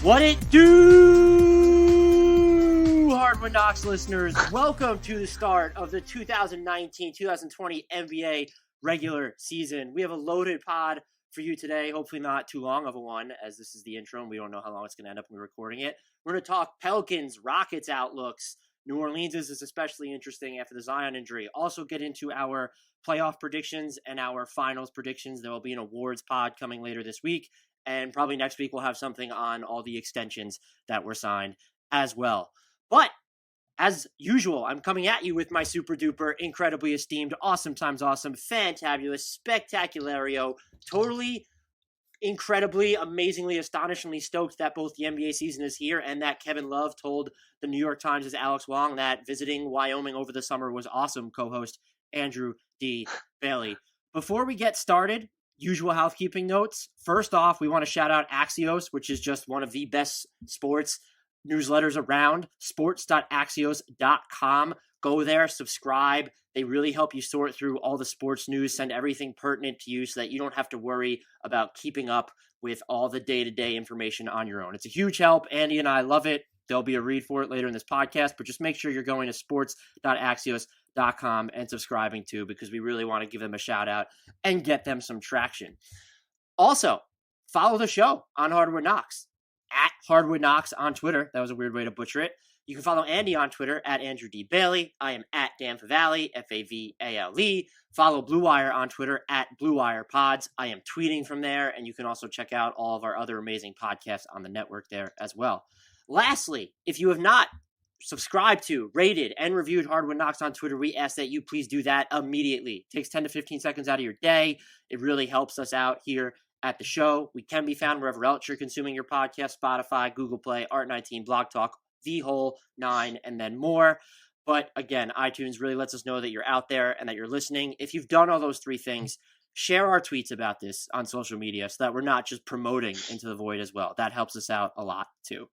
What it do, Hardwood Knocks listeners? Welcome to the start of the 2019-2020 NBA regular season. We have a loaded pod for you today. Hopefully not too long of a one, as this is the intro and we don't know how long it's going to end up when we're recording it. We're going to talk Pelicans, Rockets outlooks. New Orleans is especially interesting after the Zion injury. Also get into our playoff predictions and our finals predictions. There will be an awards pod coming later this week. And probably next week we'll have something on all the extensions that were signed as well. But as usual, I'm coming at you with my super duper, incredibly esteemed, awesome times awesome, fantabulous, spectaculario, totally incredibly, amazingly, astonishingly stoked that both the NBA season is here and that Kevin Love told the New York Times' Alex Wong that visiting Wyoming over the summer was awesome, co-host Andrew D. Bailey. Before we get started, usual housekeeping notes. First off, we want to shout out Axios, which is just one of the best sports newsletters around, sports.axios.com. Go there, subscribe. They really help you sort through all the sports news, send everything pertinent to you so that you don't have to worry about keeping up with all the day-to-day information on your own. It's a huge help. Andy and I love it. There'll be a read for it later in this podcast, but just make sure you're going to sports.axios.com and subscribing to, because we really want to give them a shout out and get them some traction. Also, follow the show on Hardwood Knocks at Hardwood Knocks on Twitter. That was a weird way to butcher it. You can follow Andy on Twitter at Andrew D. Bailey. I am at Dan Favale, Favale. Follow Blue Wire on Twitter at Blue Wire Pods. I am tweeting from there, and you can also check out all of our other amazing podcasts on the network there as well. Lastly, if you have not subscribed to, rated, and reviewed Hardwood Knocks on Twitter, we ask that you please do that immediately. It takes 10 to 15 seconds out of your day. It really helps us out here at the show. We can be found wherever else you're consuming your podcast: Spotify, Google Play, Art19, Blog Talk, the whole 9, and then more. But again, iTunes really lets us know that you're out there and that you're listening. If you've done all those three things, share our tweets about this on social media so that we're not just promoting into the void as well. That helps us out a lot too.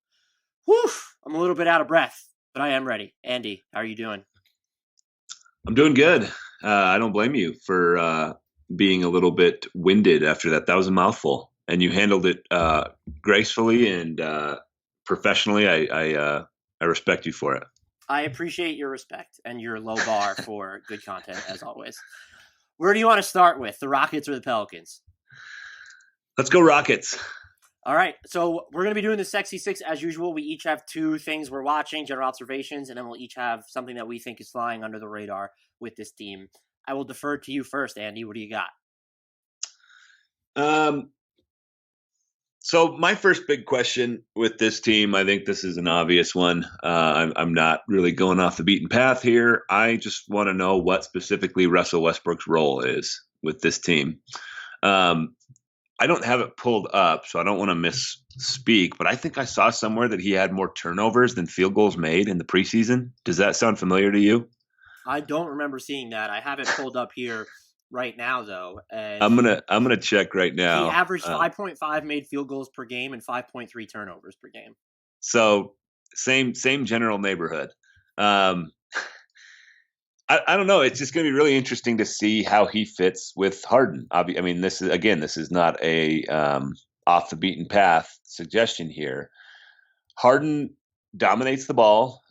Whew, I'm a little bit out of breath, but I am ready. Andy, how are you doing? I'm doing good. I don't blame you for being a little bit winded after that. That was a mouthful, and you handled it gracefully and professionally. I respect you for it. I appreciate your respect and your low bar for good content, as always. Where do you want to start with, the Rockets or the Pelicans? Let's go Rockets. All right, so we're going to be doing the Sexy Six as usual. We each have two things we're watching, general observations, and then we'll each have something that we think is flying under the radar with this team. I will defer to you first, Andy. What do you got? So my first big question with this team, I think this is an obvious one. I'm not really going off the beaten path here. I just want to know what specifically Russell Westbrook's role is with this team. I don't have it pulled up, so I don't want to misspeak, but I think I saw somewhere that he had more turnovers than field goals made in the preseason. Does that sound familiar to you? I don't remember seeing that. I have it pulled up here right now, though. And I'm gonna check right now. He averaged 5.5 made field goals per game and 5.3 turnovers per game. So same general neighborhood. I don't know. It's just going to be really interesting to see how he fits with Harden. I mean, this is not a off the beaten path suggestion here. Harden dominates the ball.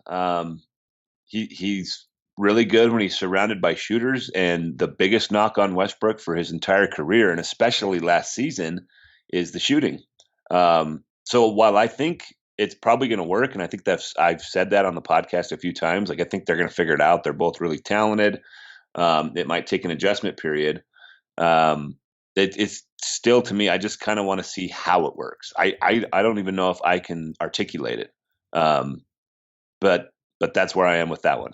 He's really good when he's surrounded by shooters, and the biggest knock on Westbrook for his entire career, and especially last season, is the shooting. So while I think it's probably going to work, and I think I've said that on the podcast a few times. Like, I think they're going to figure it out. They're both really talented. It might take an adjustment period. It's still, to me, I just kind of want to see how it works. I don't even know if I can articulate it. But that's where I am with that one.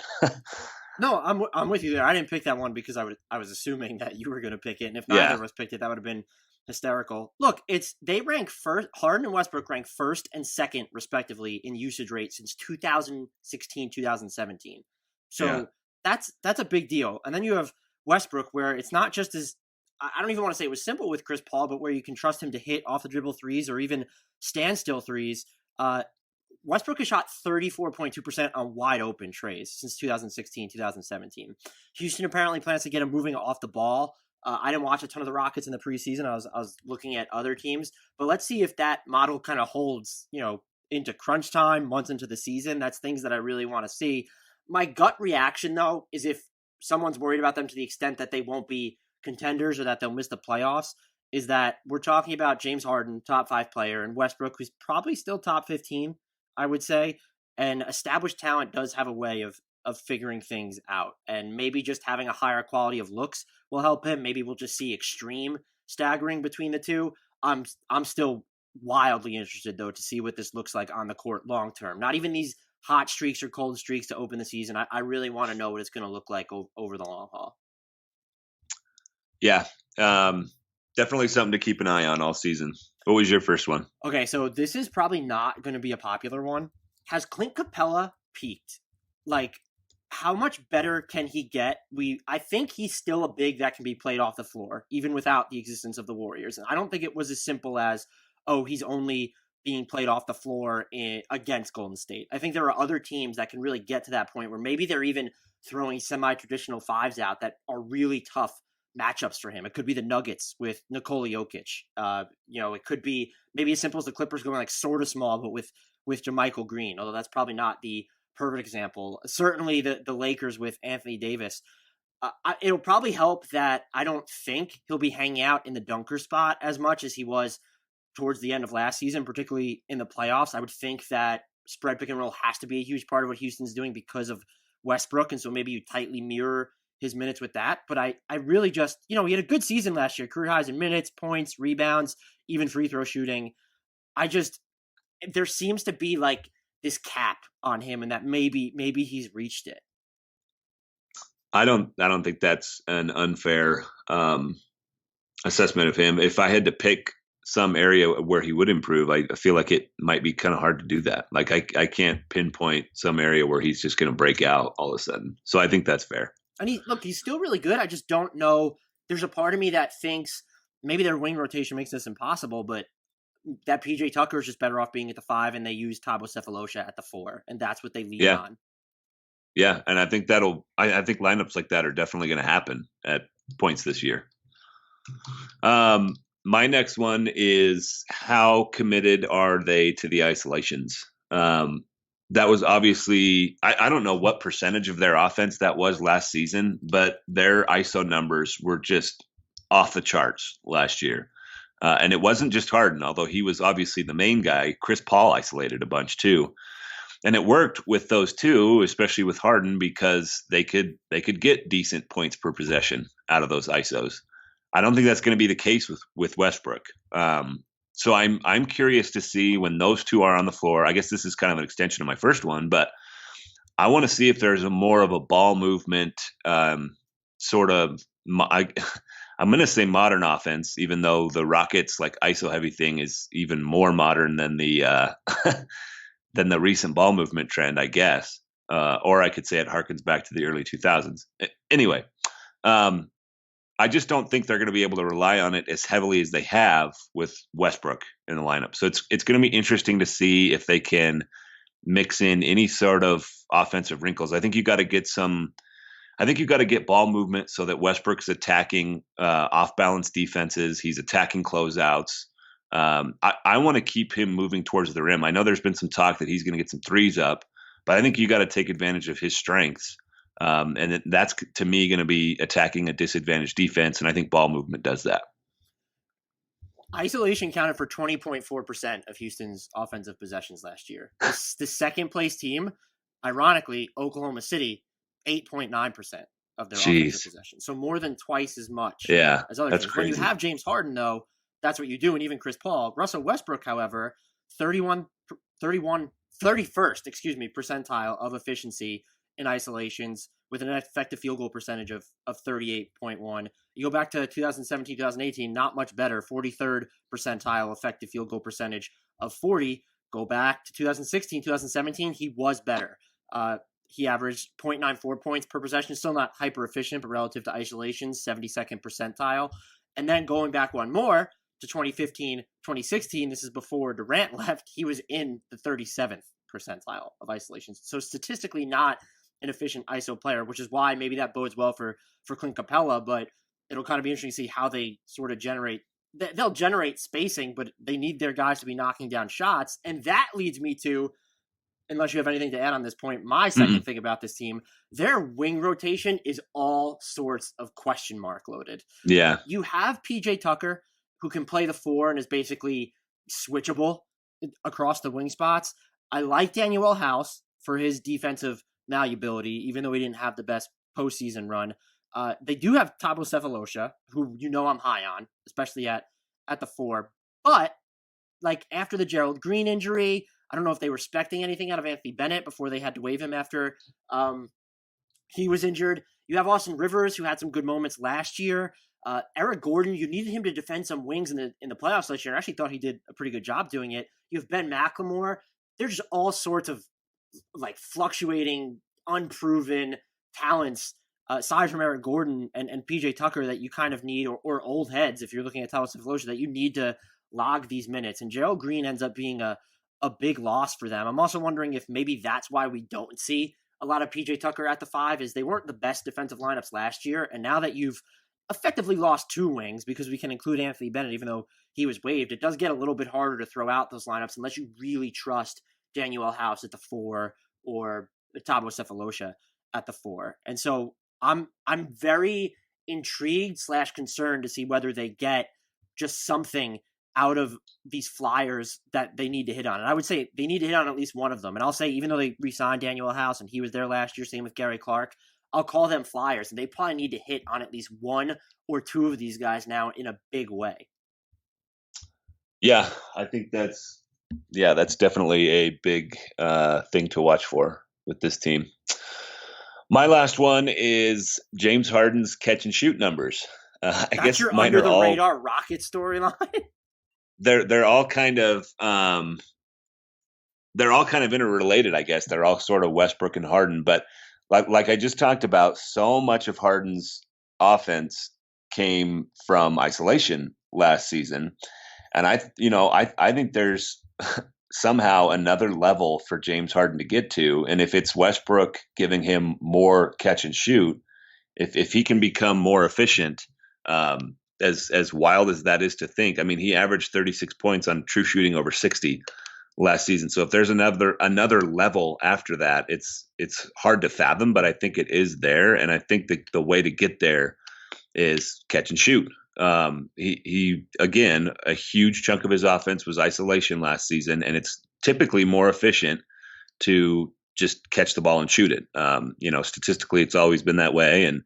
No, I'm with you there. I didn't pick that one because I was assuming that you were going to pick it, and if neither of us picked it, that would have been hysterical. Look, they rank first. Harden and Westbrook rank first and second, respectively, in usage rate since 2016, 2017. So that's a big deal. And then you have Westbrook, where it's not just as, I don't even want to say it was simple with Chris Paul, but where you can trust him to hit off the dribble threes or even standstill threes. Westbrook has shot 34.2% on wide open trays since 2016, 2017. Houston apparently plans to get him moving off the ball I didn't watch a ton of the Rockets in the preseason. I was looking at other teams, but let's see if that model kind of holds, into crunch time, months into the season. That's things that I really want to see. My gut reaction, though, is if someone's worried about them to the extent that they won't be contenders or that they'll miss the playoffs, is that we're talking about James Harden, top 5 player, and Westbrook, who's probably still top 15, I would say. And established talent does have a way of figuring things out. And maybe just having a higher quality of looks will help him. Maybe we'll just see extreme staggering between the two. I'm still wildly interested, though, to see what this looks like on the court long term. Not even these hot streaks or cold streaks to open the season. I really want to know what it's going to look like over the long haul. Yeah, definitely something to keep an eye on all season. What was your first one? Okay, so this is probably not going to be a popular one. Has Clint Capella peaked? Like, how much better can he get? I think he's still a big that can be played off the floor, even without the existence of the Warriors. And I don't think it was as simple as, oh, he's only being played off the floor against Golden State. I think there are other teams that can really get to that point where maybe they're even throwing semi-traditional fives out that are really tough matchups for him. It could be the Nuggets with Nikola Jokic. It could be maybe as simple as the Clippers going like sort of small, but with JaMychal Green, although that's probably not the perfect example. Certainly the Lakers with Anthony Davis. It'll probably help that I don't think he'll be hanging out in the dunker spot as much as he was towards the end of last season, particularly in the playoffs. I would think that spread pick and roll has to be a huge part of what Houston's doing because of Westbrook, and so maybe you tightly mirror his minutes with that. But I really just, he had a good season last year, career highs in minutes, points, rebounds, even free throw shooting. There seems to be like this cap on him, and that maybe he's reached it. I don't think that's an unfair assessment of him. If I had to pick some area where he would improve, I feel like it might be kind of hard to do that. Like I can't pinpoint some area where he's just going to break out all of a sudden. So I think that's fair. And he's still really good. I just don't know. There's a part of me that thinks maybe their wing rotation makes this impossible, but that PJ Tucker is just better off being at the 5, and they use Thabo Cephalosha at the 4, and that's what they lean on. Yeah, and I think I think lineups like that are definitely going to happen at points this year. My next one is how committed are they to the isolations? That was obviously, I don't know what percentage of their offense that was last season, but their ISO numbers were just off the charts last year. And it wasn't just Harden, although he was obviously the main guy. Chris Paul isolated a bunch too. And it worked with those two, especially with Harden, because they could get decent points per possession out of those ISOs. I don't think that's going to be the case with Westbrook. So I'm curious to see when those two are on the floor. I guess this is kind of an extension of my first one, but I want to see if there's more of a ball movement sort of. I'm going to say modern offense, even though the Rockets like ISO heavy thing is even more modern than the than the recent ball movement trend, I guess. Or I could say it harkens back to the early 2000s. Anyway, I just don't think they're going to be able to rely on it as heavily as they have with Westbrook in the lineup. So it's going to be interesting to see if they can mix in any sort of offensive wrinkles. I think you got to get ball movement so that Westbrook's attacking off balance defenses. He's attacking closeouts. I want to keep him moving towards the rim. I know there's been some talk that he's going to get some threes up, but I think you got to take advantage of his strengths. And that's, to me, going to be attacking a disadvantaged defense, and I think ball movement does that. Isolation counted for 20.4% of Houston's offensive possessions last year. The second-place team, ironically, Oklahoma City, 8.9% of their offensive possessions. So more than twice as much as other teams. Crazy. When you have James Harden, though, that's what you do, and even Chris Paul. Russell Westbrook, however, 31st percentile of efficiency in isolations with an effective field goal percentage of 38.1. You go back to 2017, 2018, not much better. 43rd percentile effective field goal percentage of 40. Go back to 2016, 2017, he was better. He averaged 0.94 points per possession. Still not hyper efficient, but relative to isolations, 72nd percentile. And then going back one more to 2015, 2016, this is before Durant left, he was in the 37th percentile of isolations. So statistically not an efficient ISO player, which is why maybe that bodes well for Clint Capella. But it'll kind of be interesting to see how they sort of generate. They'll generate spacing, but they need their guys to be knocking down shots. And that leads me to, unless you have anything to add on this point, my second thing about this team, their wing rotation is all sorts of question mark loaded. Yeah. You have PJ Tucker, who can play the 4 and is basically switchable across the wing spots. I like Daniel House for his defensive malleability, even though he didn't have the best postseason run. They do have Thabo Sefolosha, who I'm high on, especially at the 4. But like after the Gerald Green injury, I don't know if they were expecting anything out of Anthony Bennett before they had to waive him after he was injured. You have Austin Rivers, who had some good moments last year. Eric Gordon, you needed him to defend some wings in the playoffs last year. I actually thought he did a pretty good job doing it. You have Ben McLemore. There's just all sorts of like fluctuating, unproven talents aside from Eric Gordon and PJ Tucker that you kind of need, or old heads if you're looking at Thabo Sefolosha, that you need to log these minutes. And Gerald Green ends up being a big loss for them. I'm also wondering if maybe that's why we don't see a lot of PJ Tucker at the 5, is they weren't the best defensive lineups last year. And now that you've effectively lost 2 wings, because we can include Anthony Bennett, even though he was waived, it does get a little bit harder to throw out those lineups unless you really trust Daniel House at the 4 or Thabo Sefolosha at the 4. And so I'm very intrigued / concerned to see whether they get just something out of these flyers that they need to hit on. And I would say they need to hit on at least one of them. And I'll say, even though they re-signed Daniel House and he was there last year, same with Gary Clark, I'll call them flyers. And they probably need to hit on at least 1 or 2 of these guys now in a big way. Yeah, I think that's definitely a big thing to watch for with this team. My last one is James Harden's catch and shoot numbers. I guess your mine under are the all radar Rocket storyline. they're all kind of interrelated. I guess they're all sort of Westbrook and Harden, but like I just talked about, so much of Harden's offense came from isolation last season, and I think there's somehow another level for James Harden to get to, and if it's Westbrook giving him more catch and shoot, if he can become more efficient, as wild as that is to think, I mean, he averaged 36 points on true shooting over 60 last season. So if there's another level after that, it's hard to fathom, but I think it is there, and I think the way to get there is catch and shoot. He again, a huge chunk of his offense was isolation last season, and it's typically more efficient to just catch the ball and shoot it. Statistically, it's always been that way. And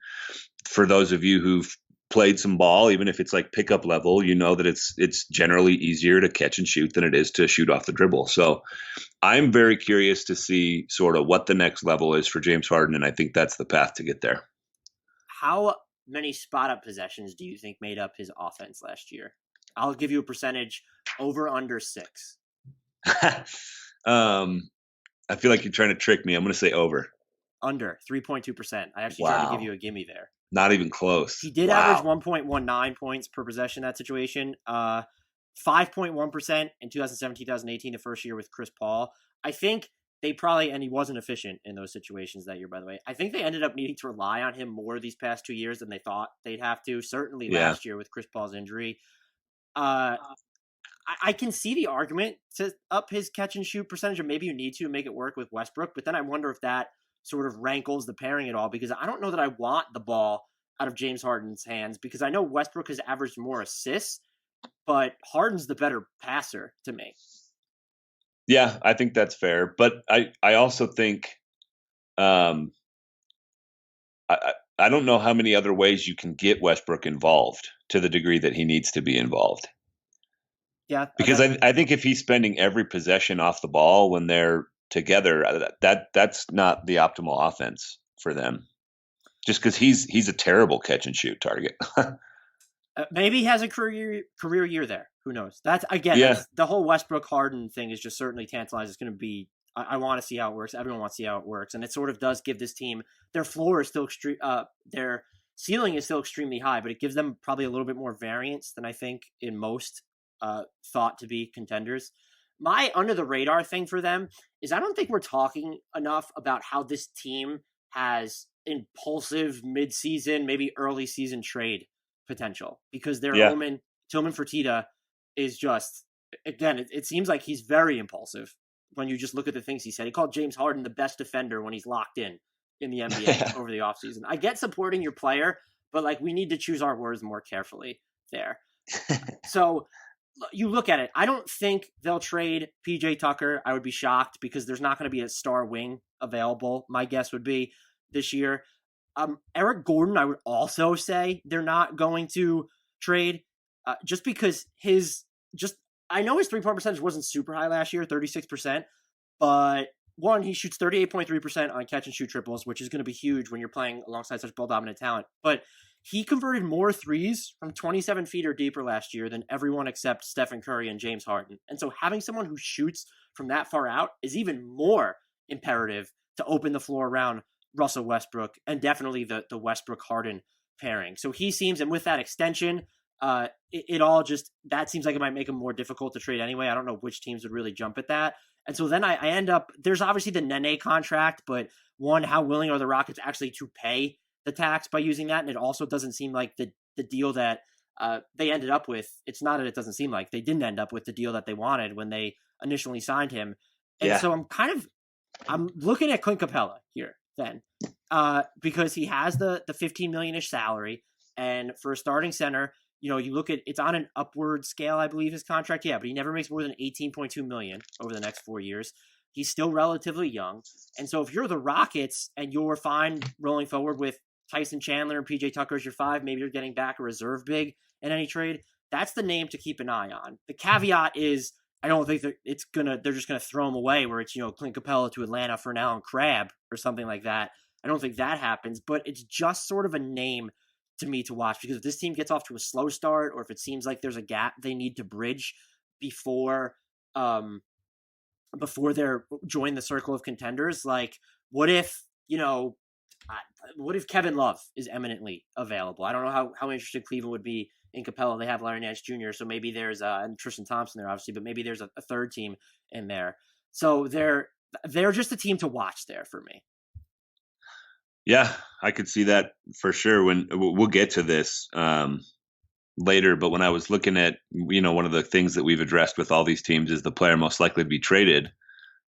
for those of you who've played some ball, even if it's like pickup level, you know that it's generally easier to catch and shoot than it is to shoot off the dribble. So I'm very curious to see sort of what the next level is for James Harden, and I think that's the path to get there. How many spot-up possessions do you think made up his offense last year? I'll give you a percentage, over under 6. I feel like you're trying to trick me. I'm going to say over. Under 3.2%. I actually tried to give you a gimme there. Not even close. He did average 1.19 points per possession in that situation. 5.1% in 2017-2018, the first year with Chris Paul. I think they probably, and he wasn't efficient in those situations that year, by the way. I think they ended up needing to rely on him more these past 2 years than they thought they'd have to. Certainly last year with Chris Paul's injury. I can see the argument to up his catch and shoot percentage, or maybe you need to make it work with Westbrook, but then I wonder if that sort of rankles the pairing at all, because I don't know that I want the ball out of James Harden's hands, because I know Westbrook has averaged more assists, but Harden's the better passer to me. Yeah, I think that's fair. But I also think I don't know how many other ways you can get Westbrook involved to the degree that he needs to be involved. Yeah. Because I think if he's spending every possession off the ball when they're together, that's not the optimal offense for them. Just because he's a terrible catch and shoot target. Maybe he has a career year there. Who knows? That's the whole Westbrook Harden thing is just certainly tantalizing. It's going to be. I want to see how it works. Everyone wants to see how it works, and it sort of does give this team, their floor is still extreme. Their ceiling is still extremely high, but it gives them probably a little bit more variance than I think in most thought to be contenders. My under the radar thing for them is I don't think we're talking enough about how this team has impulsive mid-season, maybe early season trade potential because their Yeah. Tillman Fertitta is just, again, it seems like he's very impulsive when you just look at the things he said. He called James Harden the best defender when he's locked in the NBA over the offseason. I get supporting your player, but like we need to choose our words more carefully there. So you look at it. I don't think they'll trade PJ Tucker. I would be shocked because there's not going to be a star wing available. My guess would be this year. Eric Gordon, I would also say they're not going to trade just because I know his 3-point percentage wasn't super high last year, 36%, but one, he shoots 38.3% on catch and shoot triples, which is going to be huge when you're playing alongside such ball dominant talent. But he converted more threes from 27 feet or deeper last year than everyone except Stephen Curry and James Harden. And so having someone who shoots from that far out is even more imperative to open the floor around Russell Westbrook and definitely the Westbrook Harden pairing. So he seems, and with that extension, it all just, that seems like it might make him more difficult to trade anyway. I don't know which teams would really jump at that. And so then I end up, there's obviously the Nene contract, but one, how willing are the Rockets actually to pay the tax by using that? And it also doesn't seem like the deal that they ended up with. It's not that it doesn't seem like they didn't end up with the deal that they wanted when they initially signed him. And so I'm looking at Clint Capella here then because he has the 15 million-ish salary. And for a starting center, you look at, it's on an upward scale, I believe, his contract. Yeah, but he never makes more than 18.2 million over the next 4 years. He's still relatively young. And so if you're the Rockets and you're fine rolling forward with Tyson Chandler and PJ Tucker as your 5, maybe you're getting back a reserve big in any trade, that's the name to keep an eye on. The caveat is I don't think they're just going to throw him away where it's, Clint Capella to Atlanta for an Allen Crabbe or something like that. I don't think that happens, but it's just sort of a name to me to watch because if this team gets off to a slow start or if it seems like there's a gap they need to bridge before they're join the circle of contenders, like what if Kevin Love is eminently available? I don't know how interested Cleveland would be in Capella. They have Larry Nance Jr., so maybe there's and Tristan Thompson there obviously, but maybe there's a third team in there. So they're just a team to watch there for me. Yeah, I could see that for sure. When we'll get to this later, but when I was looking at, one of the things that we've addressed with all these teams is the player most likely to be traded.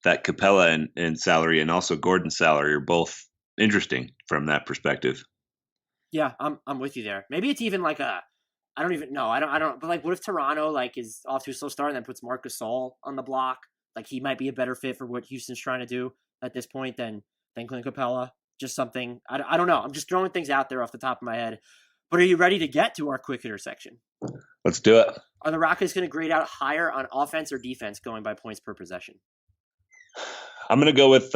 That Capella and salary and also Gordon's salary are both interesting from that perspective. Yeah, I'm with you there. Maybe it's even like I don't even know. I don't. But like, what if Toronto is off to a slow start and then puts Marc Gasol on the block? Like he might be a better fit for what Houston's trying to do at this point than Clint Capella. Just something, I don't know. I'm just throwing things out there off the top of my head. But are you ready to get to our quick hitter section? Let's do it. Are the Rockets going to grade out higher on offense or defense going by points per possession? I'm going to go with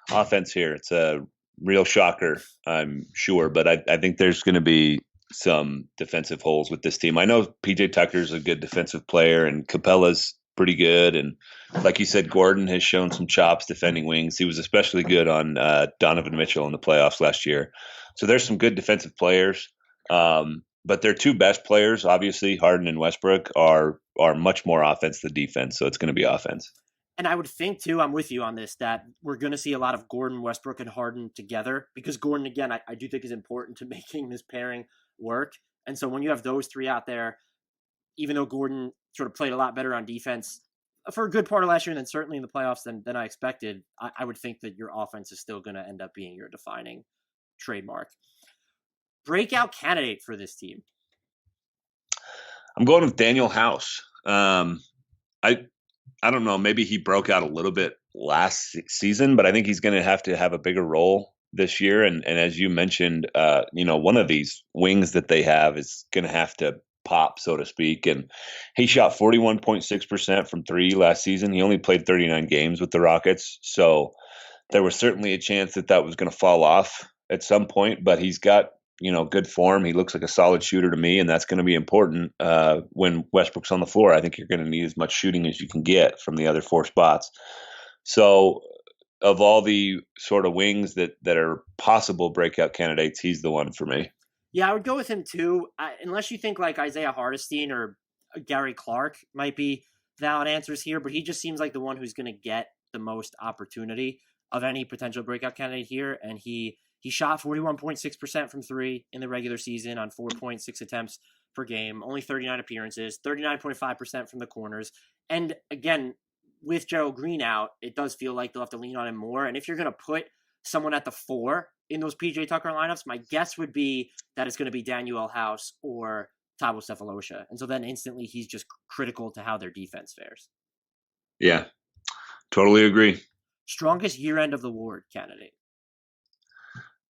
offense here. It's a real shocker, I'm sure. But I think there's going to be some defensive holes with this team. I know PJ Tucker's a good defensive player and Capella's pretty good. And like you said, Gordon has shown some chops defending wings. He was especially good on Donovan Mitchell in the playoffs last year. So there's some good defensive players. But their two best players, obviously, Harden and Westbrook, are much more offense than defense. So it's going to be offense. And I would think, too, I'm with you on this, that we're going to see a lot of Gordon, Westbrook, and Harden together. Because Gordon, again, I do think is important to making this pairing work. And so when you have those three out there, even though Gordon sort of played a lot better on defense for a good part of last year and then certainly in the playoffs than I expected, I would think that your offense is still going to end up being your defining trademark. Breakout candidate for this team? I'm going with Daniel House. I don't know. Maybe he broke out a little bit last season, but I think he's going to have a bigger role this year. And as you mentioned, one of these wings that they have is going to have to pop, so to speak. And he shot 41.6% from three last season. He only played 39 games with the Rockets. So there was certainly a chance that was going to fall off at some point, but he's got, good form. He looks like a solid shooter to me, and that's going to be important when Westbrook's on the floor. I think you're going to need as much shooting as you can get from the other four spots. So of all the sort of wings that are possible breakout candidates, he's the one for me. Yeah, I would go with him too, unless you think like Isaiah Hardestine or Gary Clark might be valid answers here, but he just seems like the one who's going to get the most opportunity of any potential breakout candidate here, and he He shot 41.6% from three in the regular season on 4.6 attempts per game, only 39 appearances, 39.5% from the corners. And again, with Gerald Green out, it does feel like they'll have to lean on him more. And if you're going to put someone at the 4 in those PJ Tucker lineups, my guess would be that it's going to be Daniel House or Thabo Sefolosha. And so then instantly he's just critical to how their defense fares. Yeah, totally agree. Strongest year-end of the award candidate.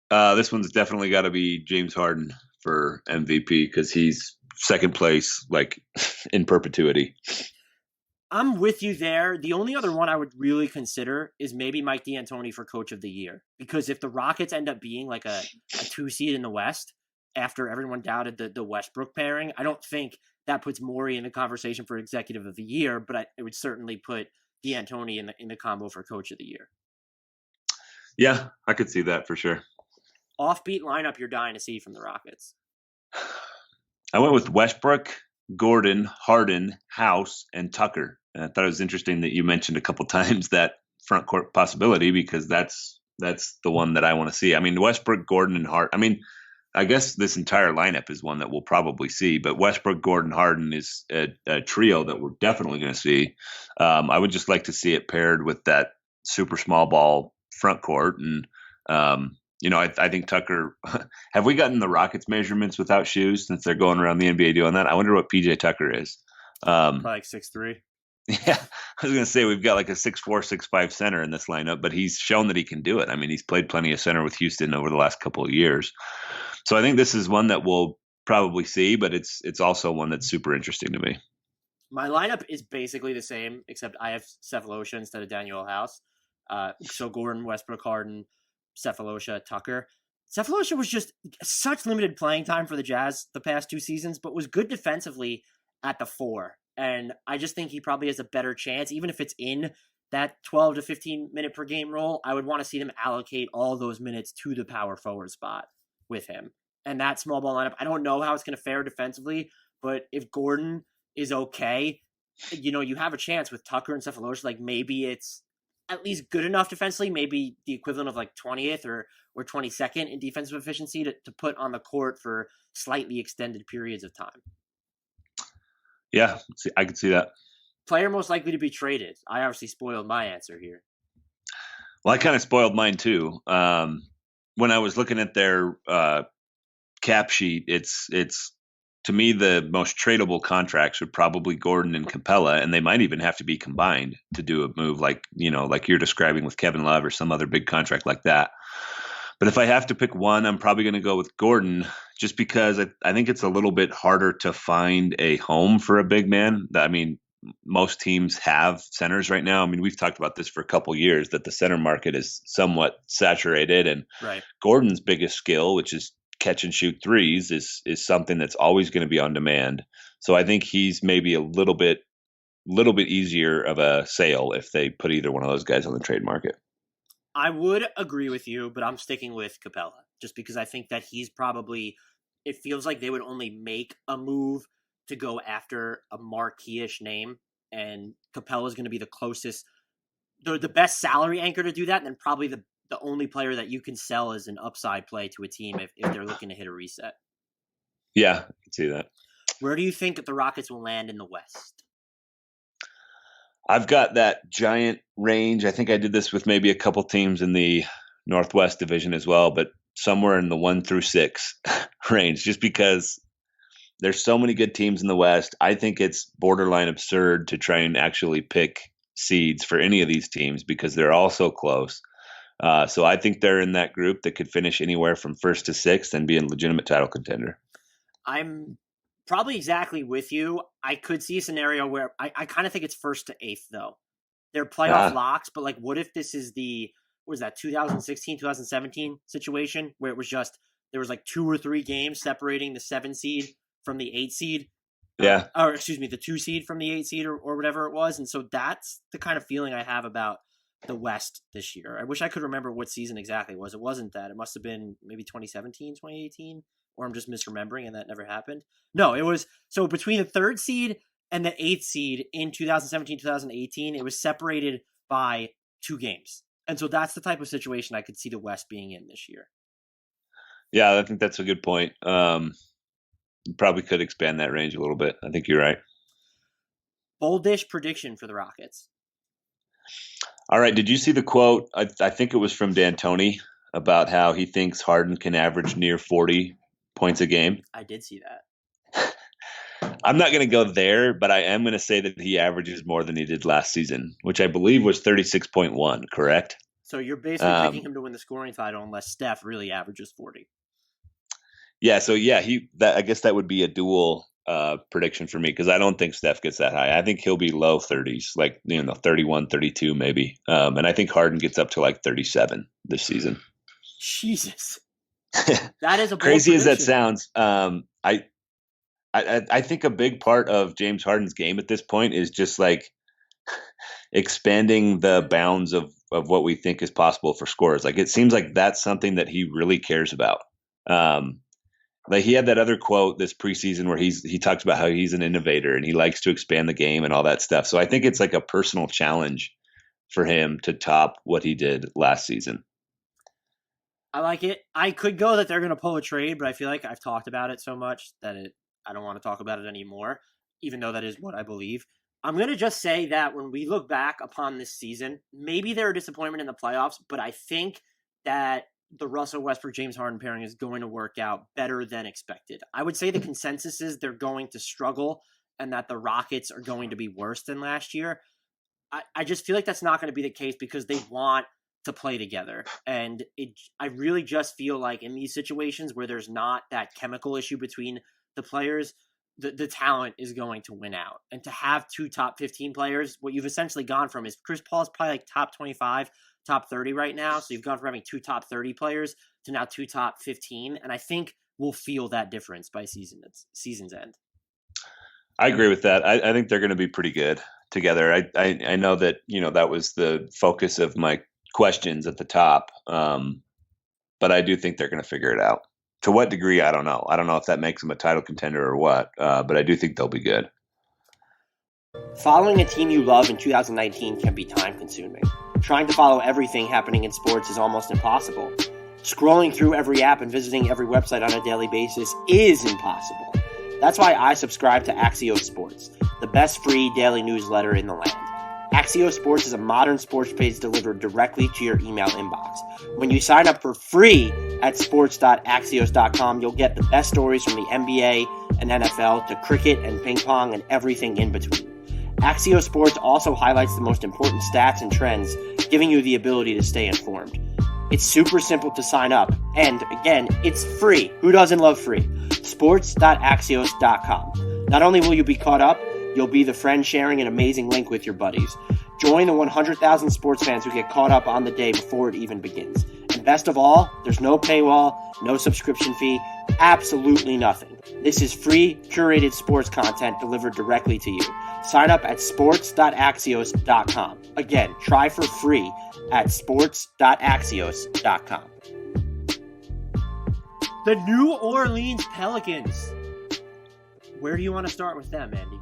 This one's definitely got to be James Harden for MVP because he's second place, like in perpetuity. I'm with you there. The only other one I would really consider is maybe Mike D'Antoni for Coach of the Year. Because if the Rockets end up being like a 2 seed in the West after everyone doubted the Westbrook pairing, I don't think that puts Morey in the conversation for Executive of the Year, but it would certainly put D'Antoni in the combo for Coach of the Year. Yeah, I could see that for sure. Offbeat lineup you're dying to see from the Rockets. I went with Westbrook, Gordon, Harden, House, and Tucker. And I thought it was interesting that you mentioned a couple times that front court possibility because that's the one that I want to see. I mean, Westbrook, Gordon, and Harden. I mean, I guess this entire lineup is one that we'll probably see, but Westbrook, Gordon, Harden is a trio that we're definitely going to see. I would just like to see it paired with that super small ball front court. And, I think Tucker, have we gotten the Rockets measurements without shoes since they're going around the NBA doing that? I wonder what PJ Tucker is. Probably like 6'3". Yeah, I was going to say we've got like a 6'4", 6'5" center in this lineup, but he's shown that he can do it. I mean, he's played plenty of center with Houston over the last couple of years. So I think this is one that we'll probably see, but it's also one that's super interesting to me. My lineup is basically the same, except I have Sefolosha instead of Daniel House. So Gordon, Westbrook, Harden, Sefolosha, Tucker. Sefolosha was just such limited playing time for the Jazz the past 2 seasons, but was good defensively at the 4. And I just think he probably has a better chance, even if it's in that 12 to 15 minute per game role. I would want to see them allocate all those minutes to the power forward spot with him. And that small ball lineup, I don't know how it's going to fare defensively, but if Gordon is okay, you have a chance with Tucker and Sefolosha. Like maybe it's at least good enough defensively, maybe the equivalent of like 20th or 22nd in defensive efficiency to put on the court for slightly extended periods of time. Yeah, I could see that. Player most likely to be traded. I obviously spoiled my answer here. Well, I kind of spoiled mine too. When I was looking at their cap sheet, it's to me the most tradable contracts would probably Gordon and Capella, and they might even have to be combined to do a move like you're describing with Kevin Love or some other big contract like that. But if I have to pick one, I'm probably going to go with Gordon just because I think it's a little bit harder to find a home for a big man. I mean, most teams have centers right now. I mean, we've talked about this for a couple of years that the center market is somewhat saturated, and right. Gordon's biggest skill, which is catch and shoot threes, is something that's always going to be on demand. So I think he's maybe a little bit easier of a sale if they put either one of those guys on the trade market. I would agree with you, but I'm sticking with Capella just because I think that he's probably, it feels like they would only make a move to go after a marquee-ish name, and Capella is going to be the closest, the best salary anchor to do that, and then probably the only player that you can sell as an upside play to a team if they're looking to hit a reset. Yeah, I can see that. Where do you think the Rockets will land in the West? I've got that giant range. I think I did this with maybe a couple teams in the Northwest Division as well, but somewhere in the 1 through 6 range, just because there's so many good teams in the West. I think it's borderline absurd to try and actually pick seeds for any of these teams because they're all so close. So I think they're in that group that could finish anywhere from 1st to 6th and be a legitimate title contender. I'm probably exactly with you. I could see a scenario where I kind of think it's 1st to 8th, though. They're playoff locks, but like, what if this is the, what is that, 2016, 2017 situation where it was just, there was like 2 or 3 games separating the 7 seed from the 8 seed? Yeah. Or excuse me, the 2 seed from the 8 seed or whatever it was. And so that's the kind of feeling I have about the West this year. I wish I could remember what season exactly it was. It wasn't that. It must have been maybe 2017, 2018, or I'm just misremembering and that never happened. No, it was, so between the 3rd seed and the 8th seed in 2017, 2018, it was separated by 2 games. And so that's the type of situation I could see the West being in this year. Yeah, I think that's a good point. You probably could expand that range a little bit. I think you're right. Boldish prediction for the Rockets. All right. Did you see the quote? I think it was from D'Antoni about how he thinks Harden can average near 40 points a game. I did see that. I'm not going to go there, but I am going to say that he averages more than he did last season, which I believe was 36.1, correct? So you're basically picking him to win the scoring title unless Steph really averages 40. Yeah, so yeah, I guess that would be a dual prediction for me because I don't think Steph gets that high. I think he'll be low 30s, like 31, 32 maybe. And I think Harden gets up to like 37 this season. Jesus. That is a bold crazy prediction. as that sounds. I think a big part of James Harden's game at this point is just like expanding the bounds of what we think is possible for scorers. Like it seems like that's something that he really cares about. Like he had that other quote this preseason where he talks about how he's an innovator and he likes to expand the game and all that stuff. So I think it's like a personal challenge for him to top what he did last season. I like it. I could go that they're going to pull a trade, but I feel like I've talked about it so much that I don't want to talk about it anymore, even though that is what I believe. I'm going to just say that when we look back upon this season, maybe they're a disappointment in the playoffs, but I think that the Russell Westbrook James Harden pairing is going to work out better than expected. I would say the consensus is they're going to struggle and that the Rockets are going to be worse than last year. I just feel like that's not going to be the case because they want to play together. And I really just feel like in these situations where there's not that chemical issue between the players, the talent is going to win out. And to have two top 15 players, what you've essentially gone from is Chris Paul's probably like top 25, top 30 right now. So you've gone from having two top 30 players to now two top 15. And I think we'll feel that difference by season's end. I agree with that. I think they're going to be pretty good together. I know that, that was the focus of my questions at the top. But I do think they're going to figure it out. To what degree, I don't know. I don't know if that makes them a title contender or what, but I do think they'll be good. Following a team you love in 2019 can be time-consuming. Trying to follow everything happening in sports is almost impossible. Scrolling through every app and visiting every website on a daily basis is impossible. That's why I subscribe to Axios Sports, the best free daily newsletter in the land. Axios Sports is a modern sports page delivered directly to your email inbox. When you sign up for free at sports.axios.com, you'll get the best stories from the NBA and NFL to cricket and ping pong and everything in between. Axios Sports also highlights the most important stats and trends, giving you the ability to stay informed. It's super simple to sign up, and again, it's free. Who doesn't love free? Sports.axios.com. Not only will you be caught up, you'll be the friend sharing an amazing link with your buddies. Join the 100,000 sports fans who get caught up on the day before it even begins. And best of all, there's no paywall, no subscription fee, absolutely nothing. This is free, curated sports content delivered directly to you. Sign up at sports.axios.com. Again, try for free at sports.axios.com. The New Orleans Pelicans. Where do you want to start with them, Andy?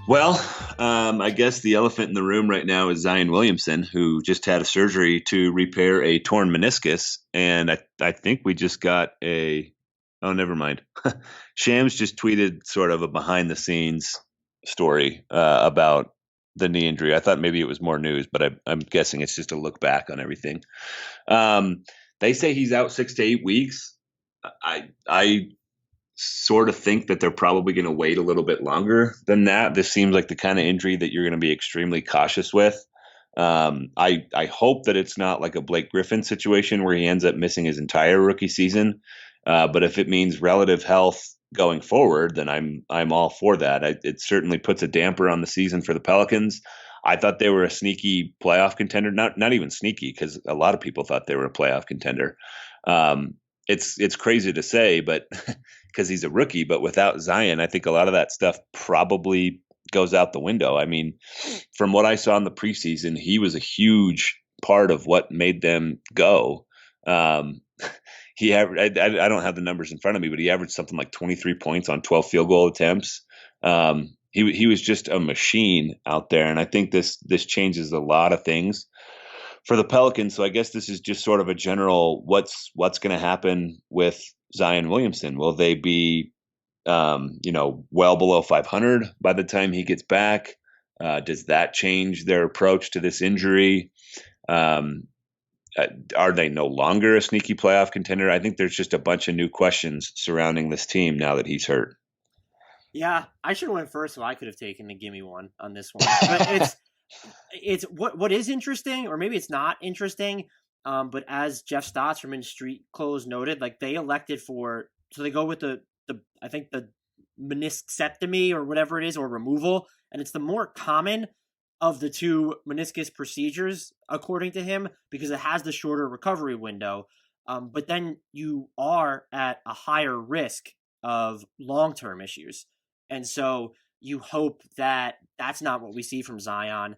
Well, I guess the elephant in the room right now is Zion Williamson, who just had a surgery to repair a torn meniscus. And I think we just got oh, never mind. Shams just tweeted sort of a behind the scenes story about the knee injury. I thought maybe it was more news, but I'm guessing it's just a look back on everything. They say he's out 6 to 8 weeks. I sort of think that they're probably going to wait a little bit longer than that. This seems like the kind of injury that you're going to be extremely cautious with. I hope that it's not like a Blake Griffin situation where he ends up missing his entire rookie season. But if it means relative health going forward, then I'm all for that. It certainly puts a damper on the season for the Pelicans. I thought they were a sneaky playoff contender, not even sneaky because a lot of people thought they were a playoff contender. It's crazy to say, but because he's a rookie, but without Zion, I think a lot of that stuff probably goes out the window. I mean, from what I saw in the preseason, he was a huge part of what made them go. He averaged, I don't have the numbers in front of me, but he averaged something like 23 points on 12 field goal attempts. He was just a machine out there. And I think this changes a lot of things for the Pelicans. So I guess this is just sort of a general what's going to happen with Zion Williamson. Will they be well below 500 by the time he gets back? Does that change their approach to this injury? Are they no longer a sneaky playoff contender? I think there's just a bunch of new questions surrounding this team now that he's hurt. Yeah, I should have went first, so I could have taken the gimme one on this one. But it's what is interesting, or maybe it's not interesting. But as Jeff Stotts from In Street Clothes noted, like they elected so they go with the I think the meniscectomy or whatever it is, or removal, and it's the more common of the two meniscus procedures, according to him, because it has the shorter recovery window. But then you are at a higher risk of long-term issues. And so you hope that that's not what we see from Zion.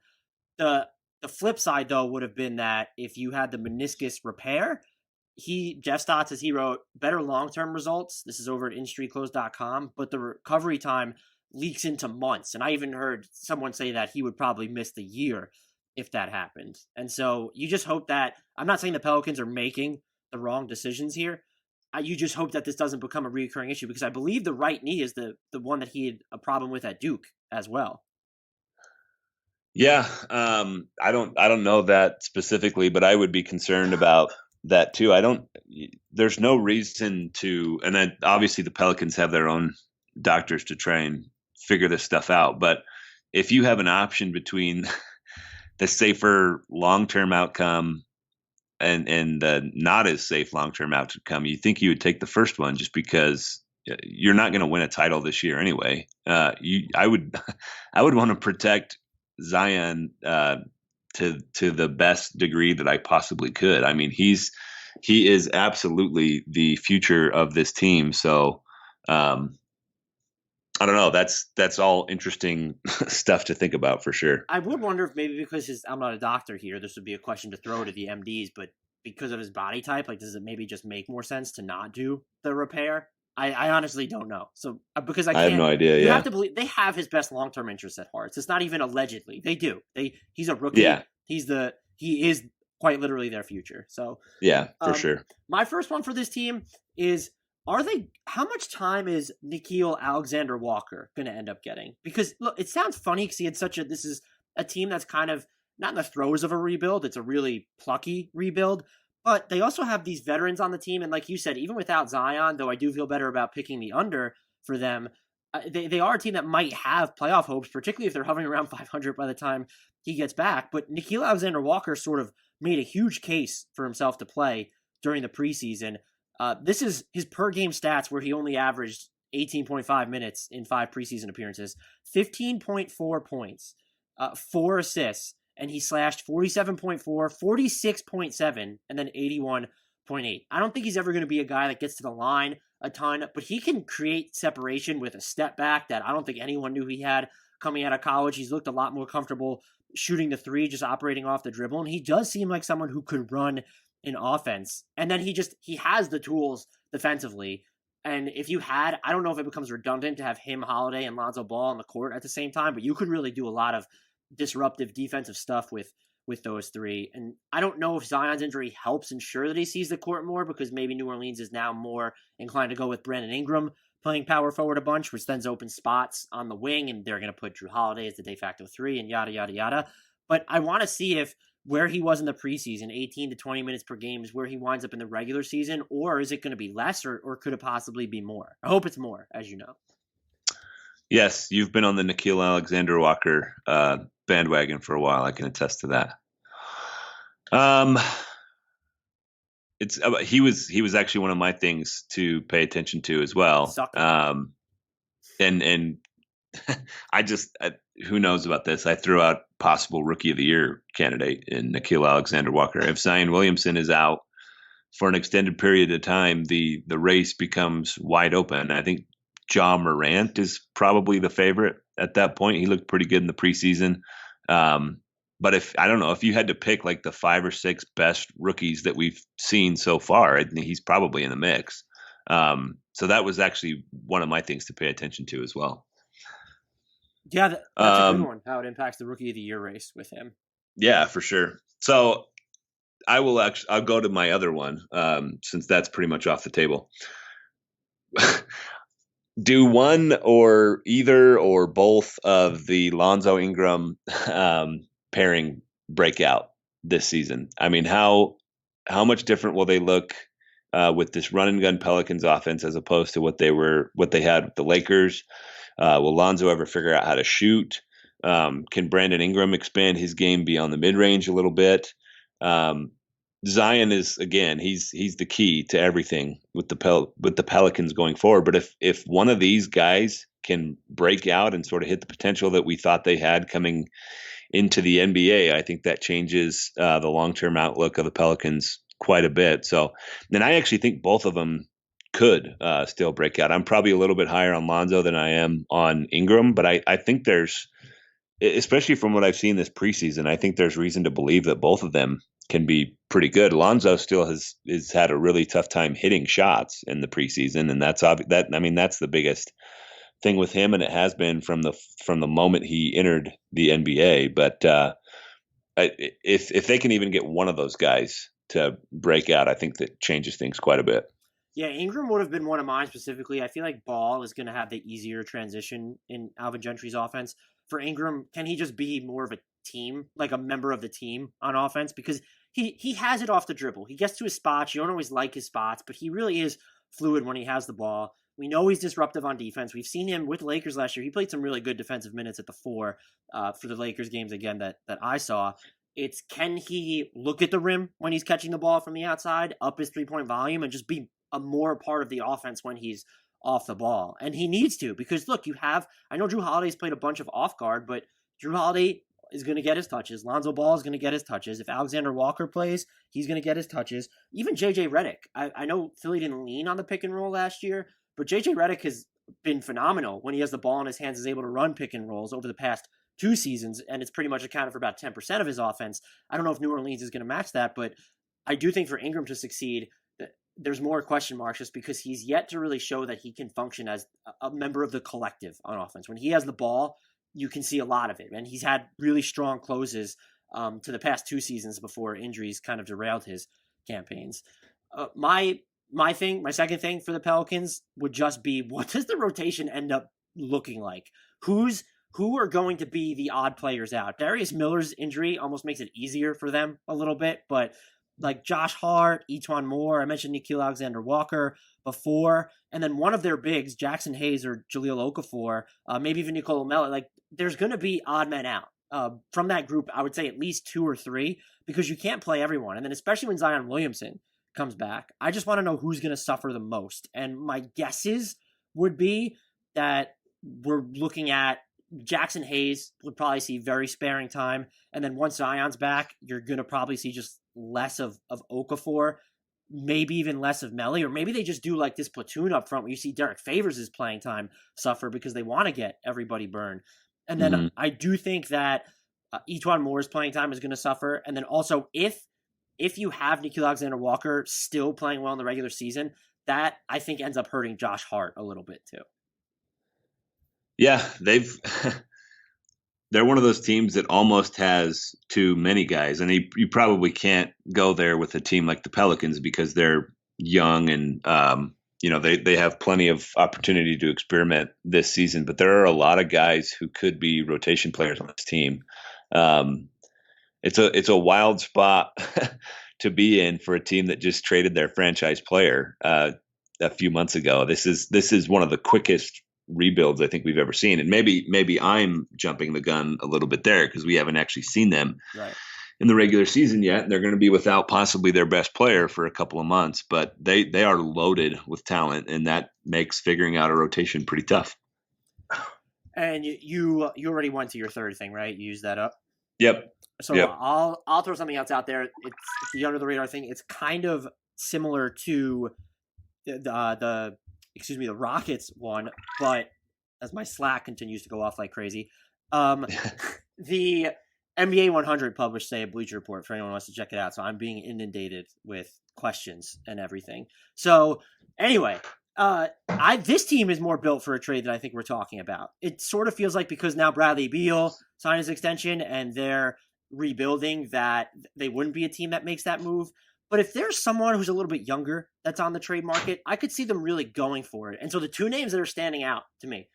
The flip side, though, would have been that if you had the meniscus repair, Jeff Stotts, as he wrote, better long-term results. This is over at instreetclothes.com, but the recovery time leaks into months. And I even heard someone say that he would probably miss the year if that happened. And so you just hope that, I'm not saying the Pelicans are making the wrong decisions here. You just hope that this doesn't become a recurring issue, because I believe the right knee is the one that he had a problem with at Duke as well. Yeah, I don't know that specifically, but I would be concerned about that too. There's no reason to, and then obviously the Pelicans have their own doctors to try and figure this stuff out. But if you have an option between the safer long-term outcome and the not as safe long-term outcome, you think you would take the first one just because you're not going to win a title this year anyway. I would want to protect Zion to the best degree that I possibly could. I mean, he is absolutely the future of this team. So I don't know. That's all interesting stuff to think about for sure. I would wonder if maybe because I'm not a doctor here, this would be a question to throw to the MDs, but because of his body type, like, does it maybe just make more sense to not do the repair? I honestly don't know. So because I have no idea. You have to believe they have his best long-term interests at heart. It's not even allegedly. They do. He's a rookie. Yeah. He is quite literally their future. So yeah, for sure. My first one for this team is, how much time is Nickeil Alexander-Walker going to end up getting? Because look, it sounds funny because this is a team that's kind of not in the throes of a rebuild. It's a really plucky rebuild, but they also have these veterans on the team. And like you said, even without Zion, though I do feel better about picking the under for them, they are a team that might have playoff hopes, particularly if they're hovering around 500 by the time he gets back. But Nickeil Alexander-Walker sort of made a huge case for himself to play during the preseason. This is his per game stats, where he only averaged 18.5 minutes in 5 preseason appearances, 15.4 points, 4 assists, and he slashed 47.4, 46.7, and then 81.8. I don't think he's ever going to be a guy that gets to the line a ton, but he can create separation with a step back that I don't think anyone knew he had coming out of college. He's looked a lot more comfortable shooting the three, just operating off the dribble, and he does seem like someone who could run in offense. And then he has the tools defensively. And if you I don't know if it becomes redundant to have him, Holiday, and Lonzo Ball on the court at the same time, but you could really do a lot of disruptive defensive stuff with those three. And I don't know if Zion's injury helps ensure that he sees the court more, because maybe New Orleans is now more inclined to go with Brandon Ingram playing power forward a bunch, which then opens spots on the wing, and they're going to put Drew Holiday as the de facto 3 and yada, yada, yada. But I want to see if where he was in the preseason, 18 to 20 minutes per game, is where he winds up in the regular season, or is it going to be less, or could it possibly be more? I hope it's more, as you know. Yes, you've been on the Nickeil Alexander-Walker bandwagon for a while. I can attest to that. He was actually one of my things to pay attention to as well. And who knows about this? I threw out possible Rookie of the Year candidate in Nickeil Alexander-Walker. If Zion Williamson is out for an extended period of time, the race becomes wide open. I think Ja Morant is probably the favorite at that point. He looked pretty good in the preseason. But if you had to pick like the 5 or 6 best rookies that we've seen so far, I think he's probably in the mix. So that was actually one of my things to pay attention to as well. Yeah, that's a good one, how it impacts the Rookie of the Year race with him. Yeah, for sure. So I'll go to my other one, since that's pretty much off the table. Do one or either or both of the Lonzo Ingram pairing break out this season? I mean, how much different will they look with this run and gun Pelicans offense as opposed to what they had with the Lakers? Will Lonzo ever figure out how to shoot? Can Brandon Ingram expand his game beyond the mid range a little bit? Zion is, again, he's the key to everything with the Pelicans going forward. But if one of these guys can break out and sort of hit the potential that we thought they had coming into the NBA, I think that changes the long-term outlook of the Pelicans quite a bit. So, and I actually think both of them could still break out. I'm probably a little bit higher on Lonzo than I am on Ingram, but I think there's, especially from what I've seen this preseason, I think there's reason to believe that both of them can be pretty good. Lonzo still has had a really tough time hitting shots in the preseason, and that's the biggest thing with him, and it has been from the moment he entered the NBA. But if they can even get one of those guys to break out, I think that changes things quite a bit. Yeah, Ingram would have been one of mine specifically. I feel like Ball is going to have the easier transition in Alvin Gentry's offense. For Ingram, can he just be more of a team, like a member of the team on offense? Because he has it off the dribble. He gets to his spots. You don't always like his spots, but he really is fluid when he has the ball. We know he's disruptive on defense. We've seen him with the Lakers last year. He played some really good defensive minutes at the 4 for the Lakers games again that I saw. It's, can he look at the rim when he's catching the ball from the outside, up his three-point volume, and just be a more part of the offense when he's off the ball? And he needs to, because look, I know Drew Holiday's played a bunch of off guard, but Drew Holiday is going to get his touches. Lonzo Ball is going to get his touches. If Alexander Walker plays, he's going to get his touches. Even JJ Redick. I know Philly didn't lean on the pick and roll last year, but JJ Redick has been phenomenal when he has the ball in his hands, is able to run pick and rolls over the past 2 seasons, and it's pretty much accounted for about 10% of his offense. I don't know if New Orleans is going to match that, but I do think for Ingram to succeed, there's more question marks just because he's yet to really show that he can function as a member of the collective on offense. When he has the ball, you can see a lot of it. And he's had really strong closes to the past 2 seasons before injuries kind of derailed his campaigns. My second thing for the Pelicans would just be, what does the rotation end up looking like? Who are going to be the odd players out? Darius Miller's injury almost makes it easier for them a little bit, but like Josh Hart, E'Twaun Moore, I mentioned Nickeil Alexander-Walker before, and then one of their bigs, Jackson Hayes or Jahlil Okafor, maybe even Nicolo Melli, like there's going to be odd men out. From that group, I would say at least 2 or 3, because you can't play everyone. And then especially when Zion Williamson comes back, I just want to know who's going to suffer the most. And my guesses would be that we're looking at Jackson Hayes would probably see very sparing time. And then once Zion's back, you're going to probably see just less of Okafor, maybe even less of Melli, or maybe they just do like this platoon up front where you see Derek Favors' playing time suffer because they want to get everybody burned. And then I do think that E'Twaun Moore's playing time is going to suffer. And then also if you have Nickeil Alexander-Walker still playing well in the regular season, that I think ends up hurting Josh Hart a little bit too. Yeah, they're one of those teams that almost has too many guys, and you probably can't go there with a team like the Pelicans because they're young and they have plenty of opportunity to experiment this season. But there are a lot of guys who could be rotation players on this team. It's a wild spot to be in for a team that just traded their franchise player a few months ago. This is one of the quickest rebuilds I think we've ever seen, and maybe I'm jumping the gun a little bit there because we haven't actually seen them in the regular season yet. They're going to be without possibly their best player for a couple of months, but they are loaded with talent, and that makes figuring out a rotation pretty tough. And you already went to your third thing, right? You used that up. Yep. So yep. I'll throw something else out there. It's the under the radar thing. It's kind of similar to the Rockets one, but as my Slack continues to go off like crazy, the NBA 100 published, say, a Bleacher Report for anyone who wants to check it out. So I'm being inundated with questions and everything. So anyway, this team is more built for a trade than I think we're talking about. It sort of feels like because now Bradley Beal signed his extension and they're rebuilding that they wouldn't be a team that makes that move. But if there's someone who's a little bit younger that's on the trade market, I could see them really going for it. And so the two names that are standing out to me,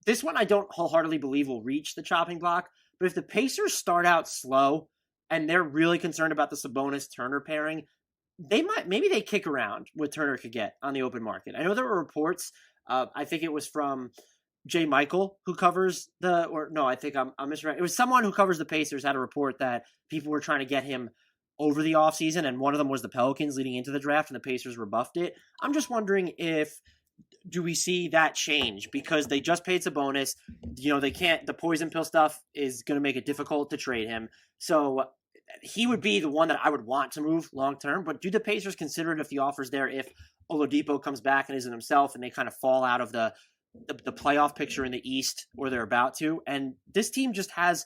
this one I don't wholeheartedly believe will reach the chopping block. But if the Pacers start out slow and they're really concerned about the Sabonis-Turner pairing, maybe they kick around what Turner could get on the open market. I know there were reports. I think it was from Jay Michael who covers I think I'm misreading. It was someone who covers the Pacers had a report that people were trying to get him over the offseason, and one of them was the Pelicans leading into the draft, and the Pacers rebuffed it. I'm just wondering do we see that change because they just paid Sabonis? They can't. The poison pill stuff is going to make it difficult to trade him. So he would be the one that I would want to move long term. But do the Pacers consider it if the offer's there? If Oladipo comes back and isn't himself, and they kind of fall out of the playoff picture in the East, or they're about to? And this team just has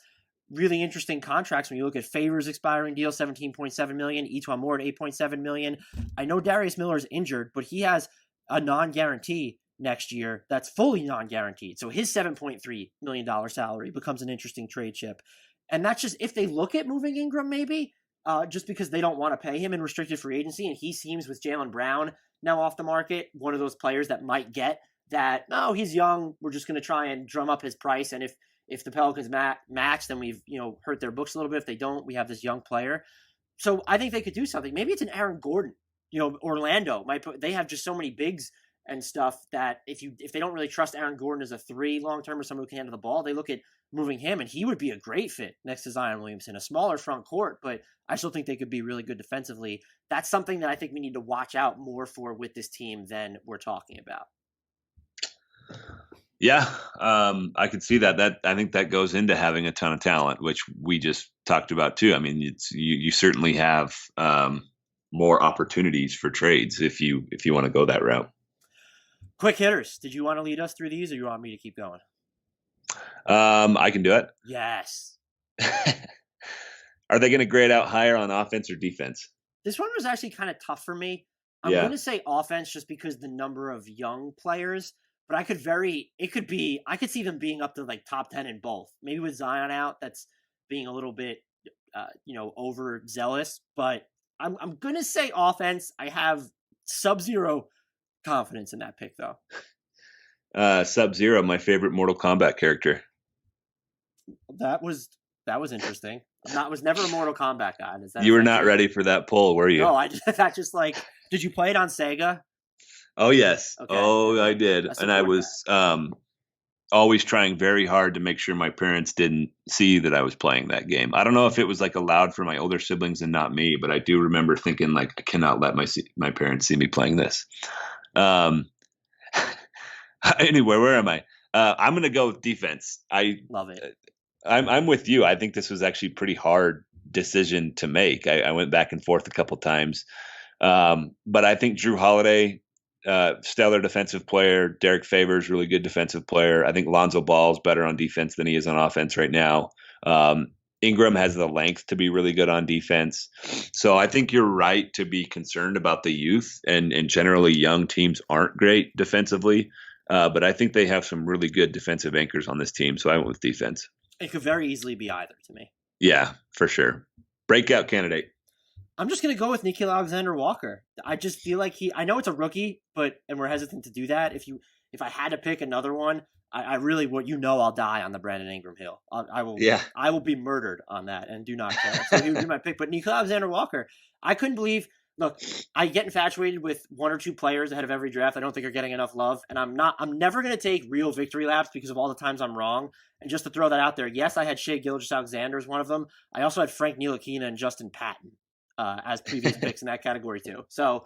really interesting contracts when you look at Favors' expiring deal, $17.7 million, Etuan Moore at $8.7 million. I know Darius Miller is injured, but he has a non-guarantee next year that's fully non-guaranteed. So his $7.3 million salary becomes an interesting trade chip. And that's just if they look at moving Ingram, maybe, just because they don't want to pay him in restricted free agency. And he seems, with Jaylen Brown now off the market, one of those players that might get that, no, he's young, we're just going to try and drum up his price. And if the Pelicans match, then we've hurt their books a little bit. If they don't, we have this young player. So I think they could do something. Maybe it's an Aaron Gordon. Orlando they have just so many bigs and stuff that if they don't really trust Aaron Gordon as a 3 long term or someone who can handle the ball, they look at moving him, and he would be a great fit next to Zion Williamson. A smaller front court, but I still think they could be really good defensively. That's something that I think we need to watch out more for with this team than we're talking about. Yeah, I could see that. I think that goes into having a ton of talent, which we just talked about too. I mean, you certainly have more opportunities for trades if you want to go that route. Quick hitters. Did you want to lead us through these, or you want me to keep going? I can do it. Yes. Are they going to grade out higher on offense or defense? This one was actually kind of tough for me. I'm going to say offense just because the number of young players. But I could see them being up to like top 10 in both. Maybe with Zion out, that's being a little bit, overzealous. But I'm going to say offense. I have Sub-Zero confidence in that pick, though. Sub-Zero, my favorite Mortal Kombat character. That was interesting. I was never a Mortal Kombat guy. You were not ready for that poll, were you? No, did you play it on Sega? Oh, yes. Okay. Oh, I did. And I was always trying very hard to make sure my parents didn't see that I was playing that game. I don't know if it was like allowed for my older siblings and not me, but I do remember thinking like, I cannot let my parents see me playing this. Anyway, where am I? I'm going to go with defense. I love it. I'm with you. I think this was actually a pretty hard decision to make. I went back and forth a couple times. But I think Drew Holiday, stellar defensive player. Derek Favors, really good defensive player. I think Lonzo Ball's better on defense than he is on offense right now. Ingram has the length to be really good on defense. So I think you're right to be concerned about the youth, and generally young teams aren't great defensively. But I think they have some really good defensive anchors on this team. So I went with defense. It could very easily be either to me. Yeah, for sure. Breakout candidate. I'm just going to go with Nickeil Alexander-Walker. I just feel like I know it's a rookie, and we're hesitant to do that. If I had to pick another one, I really would. I'll die on the Brandon Ingram hill. I will. Yeah. I will be murdered on that, and do not care. So he would be my pick. But Nickeil Alexander-Walker, I couldn't believe. Look, I get infatuated with one or two players ahead of every draft I don't think are getting enough love, and I'm never going to take real victory laps because of all the times I'm wrong. And just to throw that out there, yes, I had Shai Gilgeous-Alexander as one of them. I also had Frank Ntilikina and Justin Patton as previous picks in that category too. So,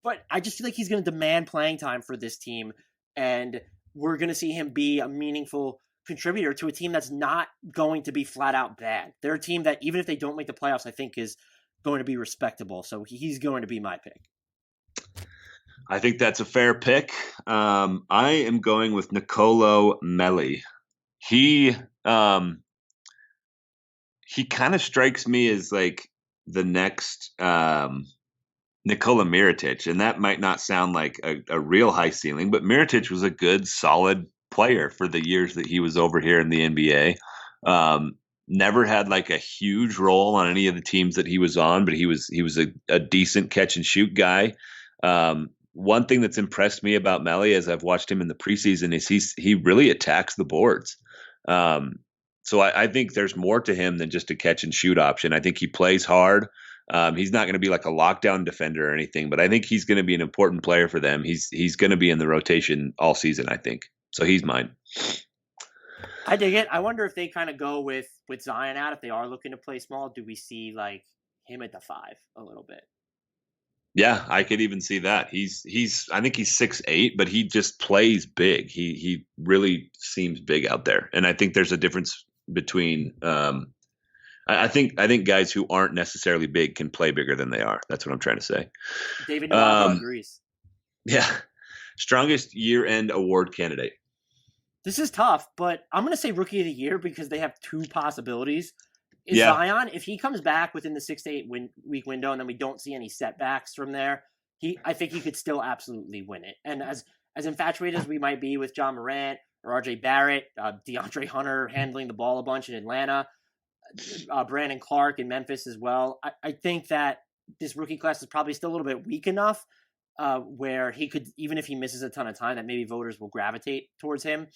but I just feel like he's going to demand playing time for this team, and we're going to see him be a meaningful contributor to a team that's not going to be flat out bad. They're a team that, even if they don't make the playoffs, I think is going to be respectable. So he's going to be my pick. I think that's a fair pick. I am going with Nicolo Melli. He kind of strikes me as like the next Nikola Mirotic, and that might not sound like a real high ceiling, but Mirotic was a good, solid player for the years that he was over here in the NBA. never had like a huge role on any of the teams that he was on, but he was a decent catch and shoot guy. One thing that's impressed me about Melly as I've watched him in the preseason is he really attacks the boards. So I think there's more to him than just a catch and shoot option. I think he plays hard. He's not going to be like a lockdown defender or anything, but I think he's going to be an important player for them. He's going to be in the rotation all season, I think. So he's mine. I dig it. I wonder if they kind of go with Zion out, if they are looking to play small. Do we see like him at the 5 a little bit? Yeah, I could even see that. I think he's 6'8", but he just plays big. He really seems big out there. And I think there's a difference between I think guys who aren't necessarily big can play bigger than they are. That's what I'm trying to say. David Nwago agrees. Yeah. Strongest year-end award candidate. This is tough, but I'm going to say Rookie of the Year because they have 2 possibilities. Zion, if he comes back within the 6 to 8 week window and then we don't see any setbacks from there, I think he could still absolutely win it. And as infatuated as we might be with John Morant or RJ Barrett, DeAndre Hunter handling the ball a bunch in Atlanta, Brandon Clark in Memphis as well, I think that this rookie class is probably still a little bit weak enough where he could, even if he misses a ton of time, that maybe voters will gravitate towards him.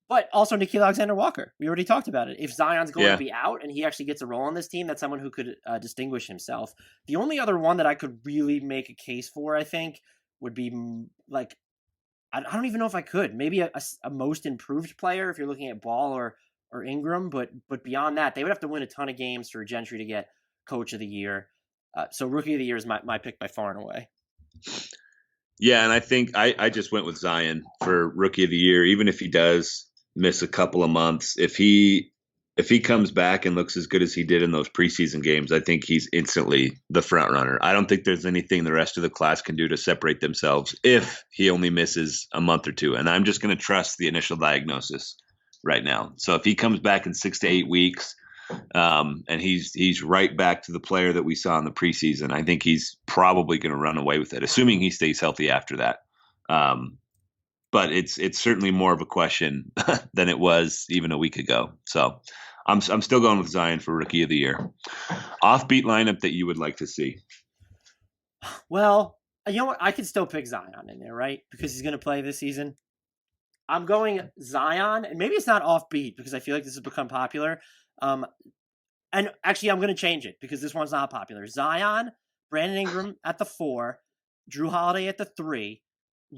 But also Nickeil Alexander-Walker. We already talked about it. If Zion's going to be out and he actually gets a role on this team, that's someone who could distinguish himself. The only other one that I could really make a case for, I think, would be like, I don't even know if I could. Maybe a most improved player if you're looking at Ball or Ingram. But beyond that, they would have to win a ton of games for Gentry to get Coach of the Year. So Rookie of the Year is my pick by far and away. Yeah, and I think I just went with Zion for Rookie of the Year, even if he does miss a couple of months. If he comes back and looks as good as he did in those preseason games, I think he's instantly the front runner. I don't think there's anything the rest of the class can do to separate themselves if he only misses a month or 2. And I'm just going to trust the initial diagnosis right now. So if he comes back in 6 to 8 weeks, and he's right back to the player that we saw in the preseason, I think he's probably going to run away with it, assuming he stays healthy after that. But it's certainly more of a question than it was even a week ago. So I'm still going with Zion for Rookie of the Year. Offbeat lineup that you would like to see? Well, you know what? I could still pick Zion in there, right? Because he's going to play this season. I'm going Zion, and maybe it's not offbeat because I feel like this has become popular. And actually, I'm going to change it because this one's not popular. Zion, Brandon Ingram at the 4, Drew Holiday at the 3,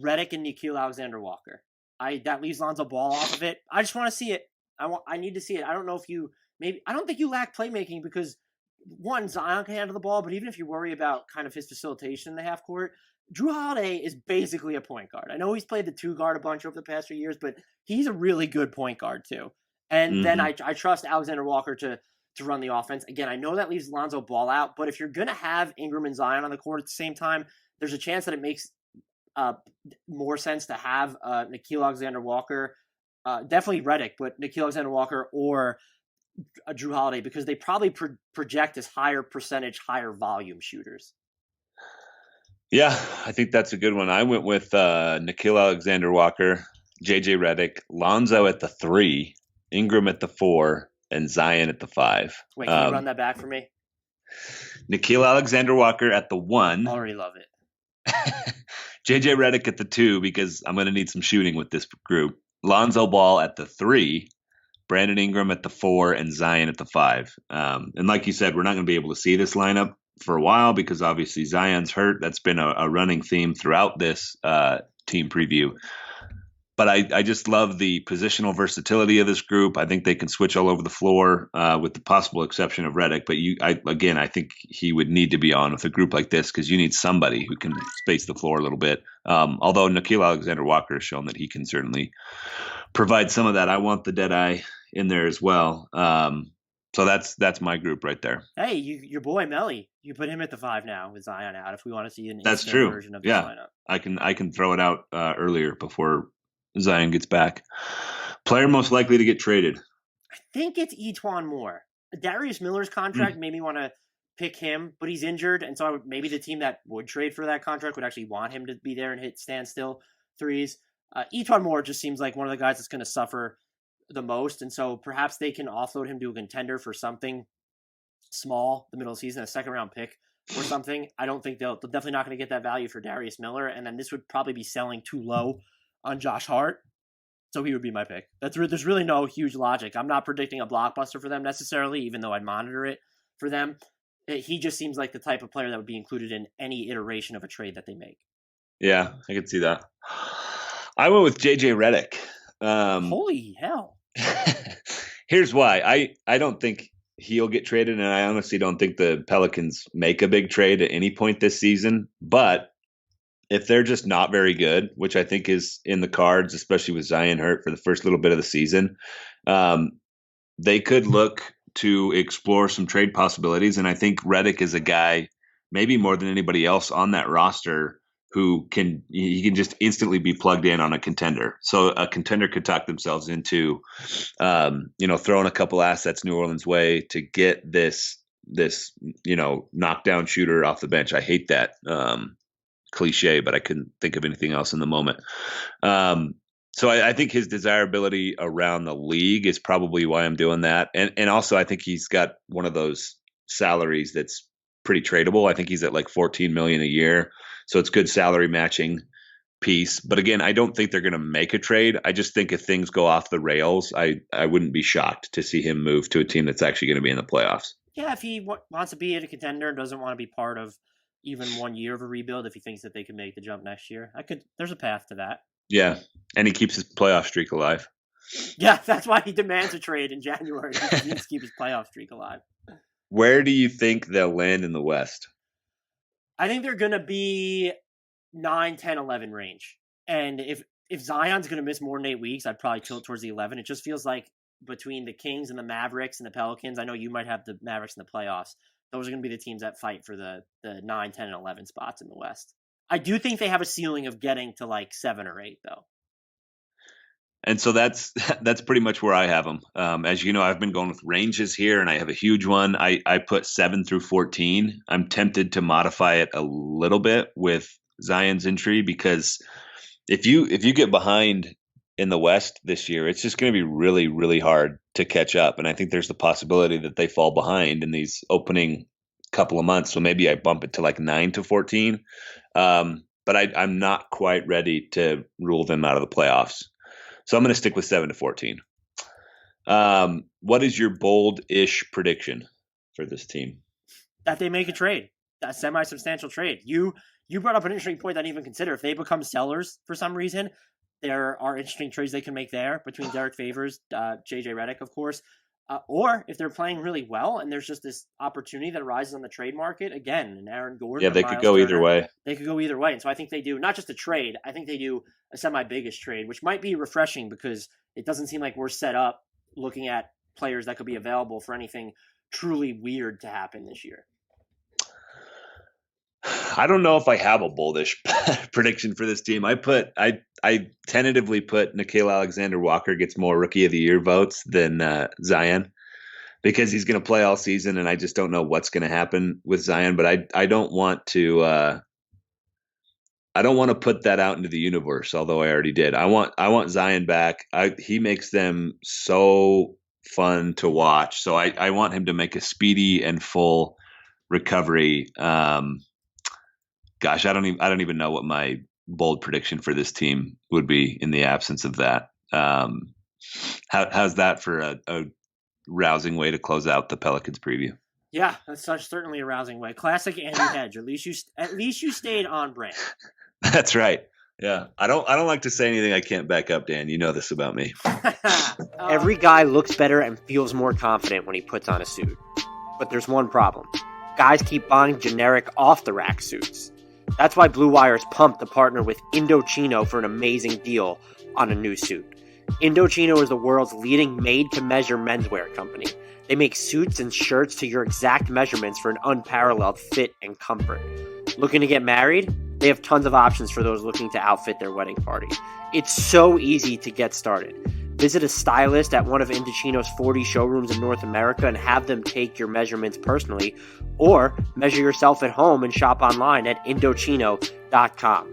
Redick and Nickeil Alexander-Walker. That leaves Lonzo Ball off of it. I just want to see it. I need to see it. I don't know if I don't think you lack playmaking because one, Zion can handle the ball, but even if you worry about kind of his facilitation in the half court, Drew Holiday is basically a point guard. I know he's played the 2 guard a bunch over the past few years, but he's a really good point guard too. And then I trust Alexander-Walker to run the offense. Again, I know that leaves Lonzo Ball out, but if you're going to have Ingram and Zion on the court at the same time, there's a chance that it makes more sense to have Nickeil Alexander-Walker, definitely Redick, but Nickeil Alexander-Walker or Drew Holiday because they probably project as higher percentage, higher volume shooters. Yeah, I think that's a good one. I went with Nickeil Alexander-Walker, JJ Redick, Lonzo at the 3, Ingram at the 4, and Zion at the 5. Wait, can you run that back for me? Nickeil Alexander-Walker at the 1. Already love it. JJ Redick at the 2 because I'm going to need some shooting with this group. Lonzo Ball at the 3, Brandon Ingram at the 4, and Zion at the 5. And like you said, we're not going to be able to see this lineup for a while because obviously Zion's hurt. That's been a running theme throughout this team preview. But I just love the positional versatility of this group. I think they can switch all over the floor with the possible exception of Redick. But I think he would need to be on with a group like this because you need somebody who can space the floor a little bit. Although Nickeil Alexander-Walker has shown that he can certainly provide some of that. I want the Deadeye in there as well. So that's my group right there. Hey, your boy Melly, you put him at the 5 now with Zion out. If we want to see an that's true. Version of this lineup, I can throw it out earlier before Zion gets back. Player most likely to get traded. I think it's E'Twaun Moore. Darius Miller's contract made me want to pick him, but he's injured, and so maybe the team that would trade for that contract would actually want him to be there and hit standstill threes. E'Twaun Moore just seems like one of the guys that's going to suffer the most, and so perhaps they can offload him to a contender for something small the middle of the season, a second-round pick or something. I don't think they're definitely not going to get that value for Darius Miller, and then this would probably be selling too low on Josh Hart, so he would be my pick. There's really no huge logic. I'm not predicting a blockbuster for them necessarily, even though I'd monitor it for them. He just seems like the type of player that would be included in any iteration of a trade that they make. Yeah, I can see that. I went with JJ Redick. Holy hell. Here's why. I don't think he'll get traded, and I honestly don't think the Pelicans make a big trade at any point this season. But if they're just not very good, which I think is in the cards, especially with Zion hurt for the first little bit of the season, they could look to explore some trade possibilities. And I think Redick is a guy, maybe more than anybody else on that roster, who can just instantly be plugged in on a contender. So a contender could talk themselves into, throwing a couple assets New Orleans way to get this knockdown shooter off the bench. I hate that cliche, but I couldn't think of anything else in the moment. So I think his desirability around the league is probably why I'm doing that. And also I think he's got one of those salaries that's pretty tradable. I think he's at like $14 million a year. So it's good salary matching piece. But again, I don't think they're going to make a trade. I just think if things go off the rails, I wouldn't be shocked to see him move to a team that's actually going to be in the playoffs. Yeah, if he wants to be a contender and doesn't want to be part of even 1 year of a rebuild, if he thinks that they can make the jump next year, there's a path to that. Yeah, and he keeps his playoff streak alive. Yeah, that's why he demands a trade in January. He needs to keep his playoff streak alive. Where do you think they'll land in the West? I think they're going to be 9, 10, 11 range. And if Zion's going to miss more than 8 weeks, I'd probably tilt towards the 11. It just feels like between the Kings and the Mavericks and the Pelicans, I know you might have the Mavericks in the playoffs. Those are going to be the teams that fight for the 9, 10, and 11 spots in the West. I do think they have a ceiling of getting to like 7 or 8, though. And so that's pretty much where I have them. As you know, I've been going with ranges here, and I have a huge one. I put 7 through 14. I'm tempted to modify it a little bit with Zion's injury, because if you get behind in the West this year, it's just going to be really, really hard to catch up. And I think there's the possibility that they fall behind in these opening couple of months. So maybe I bump it to like 9 to 14. But I'm not quite ready to rule them out of the playoffs. So I'm going to stick with 7 to 14. What is your bold-ish prediction for this team? That they make a trade, a semi-substantial trade. You brought up an interesting point that I didn't even consider. If they become sellers for some reason, there are interesting trades they can make there between Derek Favors, JJ Redick, of course. Or if they're playing really well and there's just this opportunity that arises on the trade market, again, and Aaron Gordon. Yeah, they could go either way. They could go either way. And so I think they do not just a trade. I think they do a semi-biggest trade, which might be refreshing because it doesn't seem like we're set up looking at players that could be available for anything truly weird to happen this year. I don't know if I have a boldish prediction for this team. I tentatively put Nickeil Alexander-Walker gets more Rookie of the Year votes than Zion, because he's going to play all season, and I just don't know what's going to happen with Zion. But I don't want to put that out into the universe, although I already did. I want Zion back. He makes them so fun to watch. So I want him to make a speedy and full recovery. Gosh, I don't even know what my bold prediction for this team would be in the absence of that. How's that for a rousing way to close out the Pelicans preview? Yeah, that's certainly a rousing way. Classic Andy Hedge. At least you stayed on brand. That's right. Yeah, I don't like to say anything I can't back up, Dan. You know this about me. Every guy looks better and feels more confident when he puts on a suit. But there's one problem. Guys keep buying generic off-the-rack suits. That's why Blue Wire is pumped to partner with Indochino for an amazing deal on a new suit. Indochino is the world's leading made-to-measure menswear company. They make suits and shirts to your exact measurements for an unparalleled fit and comfort. Looking to get married? They have tons of options for those looking to outfit their wedding party. It's so easy to get started. Visit a stylist at one of Indochino's 40 showrooms in North America and have them take your measurements personally, or measure yourself at home and shop online at Indochino.com.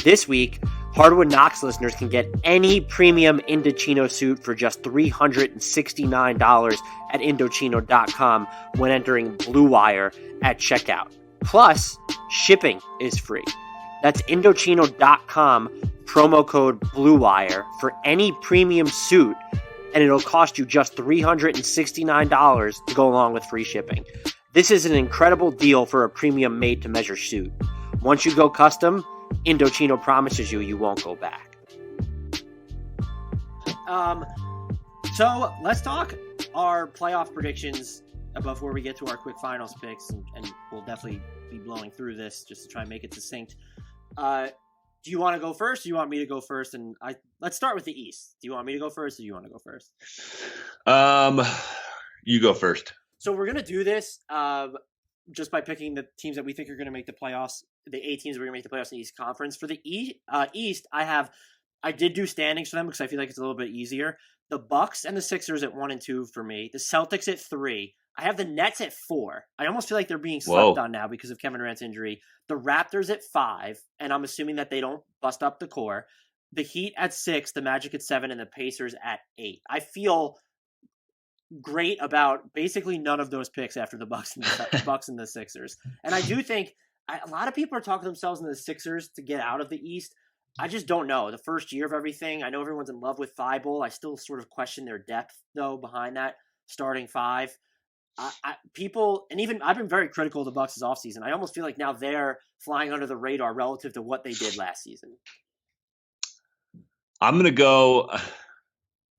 This week, Hardwood Knocks listeners can get any premium Indochino suit for just $369 at Indochino.com when entering Blue Wire at checkout. Plus, shipping is free. That's Indochino.com, promo code BLUEWIRE for any premium suit, and it'll cost you just $369 to go along with free shipping. This is an incredible deal for a premium made-to-measure suit. Once you go custom, Indochino promises you won't go back. So let's talk our playoff predictions before we get to our quick finals picks, and we'll definitely be blowing through this just to try and make it succinct. Do you want to go first? Or do you want me to go first? And let's start with the East. Do you want me to go first, or do you want to go first? You go first. So we're gonna do this just by picking the teams that we think are going to make the playoffs. The 8 teams we're going to make the playoffs in the East Conference. For the East, I did do standings for them because I feel like it's a little bit easier. The Bucks and the Sixers at 1 and 2 for me. The Celtics at 3. I have the Nets at 4. I almost feel like they're being slept on now because of Kevin Durant's injury. The Raptors at 5, and I'm assuming that they don't bust up the core. The Heat at 6, the Magic at 7, and the Pacers at 8. I feel great about basically none of those picks after the Bucks and the Sixers. And I do think a lot of people are talking themselves into the Sixers to get out of the East. I just don't know. The first year of everything, I know everyone's in love with Thibault. I still sort of question their depth, though, behind that starting 5. People, and even I've been very critical of the Bucks this offseason. I almost feel like now they're flying under the radar relative to what they did last season. I'm going to go.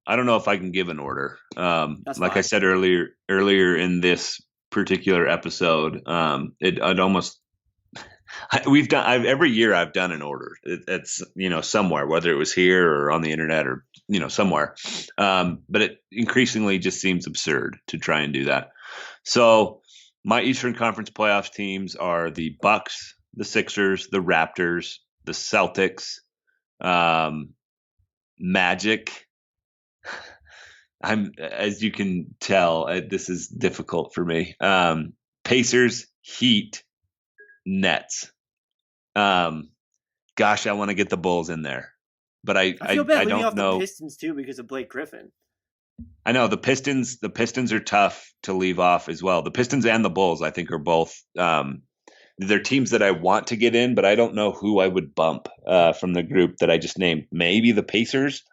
I don't know if I can give an order. Like fine. I said earlier in this particular episode, every year I've done an order. It's somewhere, whether it was here or on the internet or somewhere. But it increasingly just seems absurd to try and do that. So my Eastern Conference playoffs teams are the Bucks, the Sixers, the Raptors, the Celtics, Magic. As you can tell, this is difficult for me. Pacers, Heat, Nets. Gosh, I want to get the Bulls in there, but I feel bad I don't know. The Pistons too because of Blake Griffin. I know the Pistons. The Pistons are tough to leave off as well. The Pistons and the Bulls, I think, are both. They're teams that I want to get in, but I don't know who I would bump from the group that I just named. Maybe the Pacers.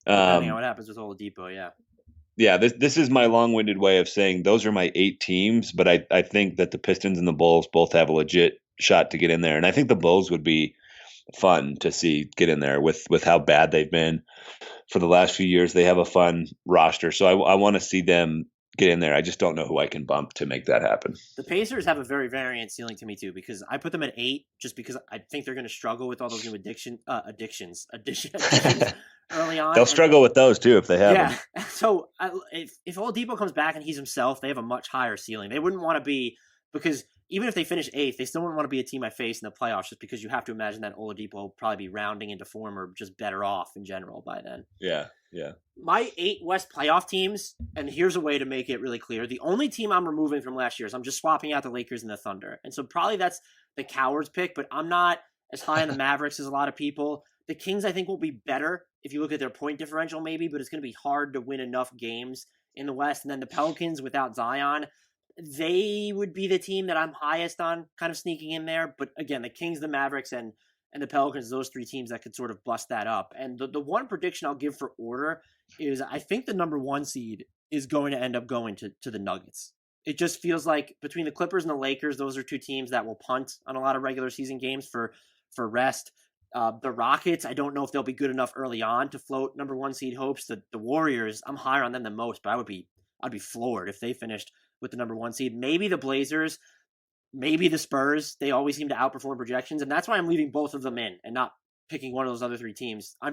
Depending on what happens with Oladipo, yeah. Yeah, this is my long-winded way of saying those are my 8 teams, but I think that the Pistons and the Bulls both have a legit shot to get in there. And I think the Bulls would be fun to see get in there with how bad they've been for the last few years. They have a fun roster. So I want to see them get in there. I just don't know who I can bump to make that happen. The Pacers have a very variant ceiling to me too, because I put them at 8 just because I think they're going to struggle with all those new additions early on. They'll struggle with those too if they have them. Yeah. So if Oladipo comes back and he's himself, they have a much higher ceiling. They wouldn't want to be, because even if they finish 8th, they still wouldn't want to be a team I face in the playoffs, just because you have to imagine that Oladipo will probably be rounding into form or just better off in general by then. Yeah. My 8 West playoff teams, and here's a way to make it really clear. The only team I'm removing from last year is I'm just swapping out the Lakers and the Thunder. And so probably that's the coward's pick, but I'm not as high on the Mavericks as a lot of people. The Kings, I think, will be better if you look at their point differential maybe, but it's going to be hard to win enough games in the West. And then the Pelicans without Zion, they would be the team that I'm highest on kind of sneaking in there. But again, the Kings, the Mavericks, and the Pelicans, those 3 teams that could sort of bust that up. And the one prediction I'll give for order is I think the number 1 seed is going to end up going to the Nuggets. It just feels like between the Clippers and the Lakers, those are 2 teams that will punt on a lot of regular season games for rest. The Rockets, I don't know if they'll be good enough early on to float number 1 seed hopes. The Warriors, I'm higher on them than most, but I'd be floored if they finished with the number 1 seed. Maybe the Blazers, maybe the Spurs. They always seem to outperform projections, and that's why I'm leaving both of them in and not picking one of those other 3 teams. I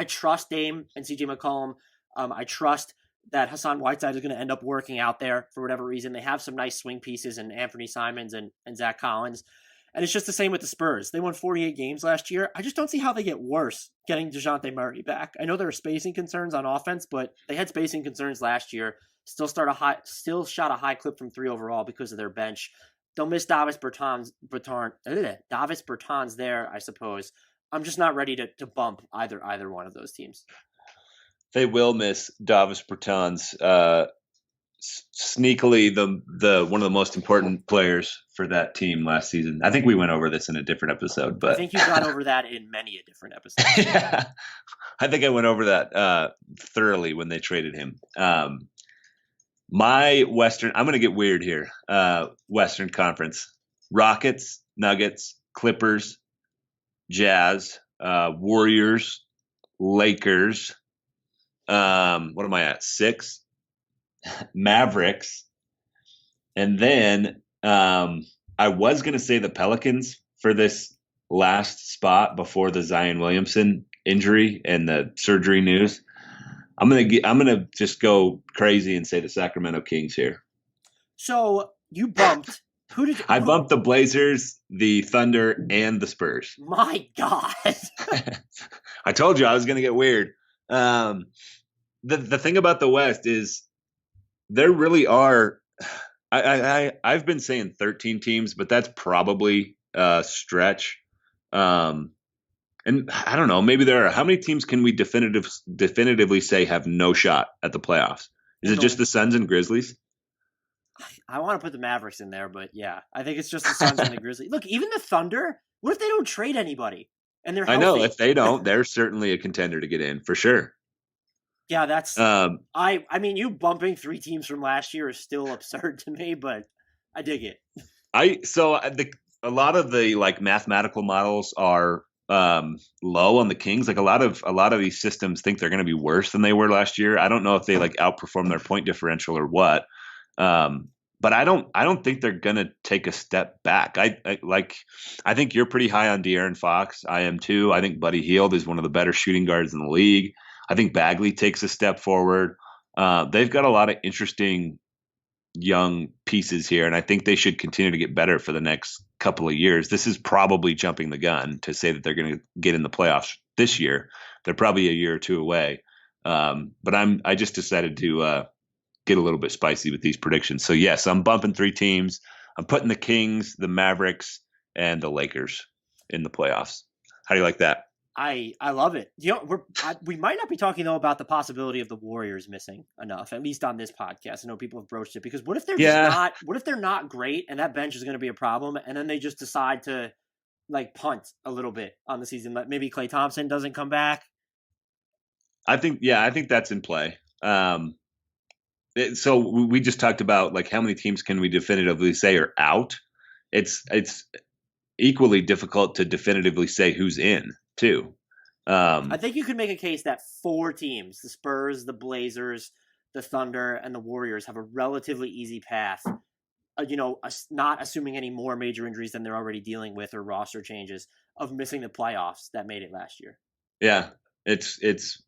trust Dame and CJ McCollum. I trust that Hassan Whiteside is going to end up working out there for whatever reason. They have some nice swing pieces in Anthony Simons and Zach Collins. And it's just the same with the Spurs. They won 48 games last year. I just don't see how they get worse getting DeJounte Murray back. I know there are spacing concerns on offense, but they had spacing concerns last year. Still shot a high clip from 3 overall because of their bench. They'll miss Davis Bertans there, I suppose. I'm just not ready to bump either one of those teams. They will miss Davis Bertans, sneakily the one of the most important players for that team last season. I think we went over this in a different episode, I but think you've gone over that in many a different episode. yeah, I think I went over that thoroughly when they traded him. My Western, I'm going to get weird here. Western Conference: Rockets, Nuggets, Clippers, Jazz, Warriors, Lakers. What am I at? 6. Mavericks, and then I was going to say the Pelicans for this last spot before the Zion Williamson injury and the surgery news. I'm gonna just go crazy and say the Sacramento Kings here. So you bumped. I bumped the Blazers, the Thunder, and the Spurs. My God. I told you I was going to get weird. The thing about the West is there really are. I've been saying 13 teams, but that's probably a stretch. And I don't know. Maybe there are. How many teams can we definitively say have no shot at the playoffs? Is it just the Suns and Grizzlies? I want to put the Mavericks in there, but yeah, I think it's just the Suns and the Grizzlies. Look, even the Thunder. What if they don't trade anybody and they're healthy? I know if they don't, they're certainly a contender to get in for sure. Yeah, that's. I mean, you bumping 3 teams from last year is still absurd to me, but I dig it. A lot of the like mathematical models are low on the Kings. Like a lot of these systems think they're going to be worse than they were last year. I don't know if they like outperform their point differential or what. But I don't think they're going to take a step back. I think you're pretty high on De'Aaron Fox. I am too. I think Buddy Hield is one of the better shooting guards in the league. I think Bagley takes a step forward. They've got a lot of interesting young pieces here, and I think they should continue to get better for the next couple of years. This is probably jumping the gun to say that they're going to get in the playoffs this year. They're probably a year or two away. But I just decided to get a little bit spicy with these predictions. So yes, I'm bumping 3 teams. I'm putting the Kings, the Mavericks, and the Lakers in the playoffs. How do you like that? I love it. You know, we might not be talking though about the possibility of the Warriors missing enough, at least on this podcast. I know people have broached it because what if they're just not? What if they're not great and that bench is going to be a problem, and then they just decide to like punt a little bit on the season? Like maybe Klay Thompson doesn't come back. I think that's in play. So we just talked about like how many teams can we definitively say are out. It's equally difficult to definitively say who's in too. I think you could make a case that 4 teams, the Spurs, the Blazers, the Thunder, and the Warriors, have a relatively easy path, not assuming any more major injuries than they're already dealing with or roster changes, of missing the playoffs that made it last year. Yeah, it's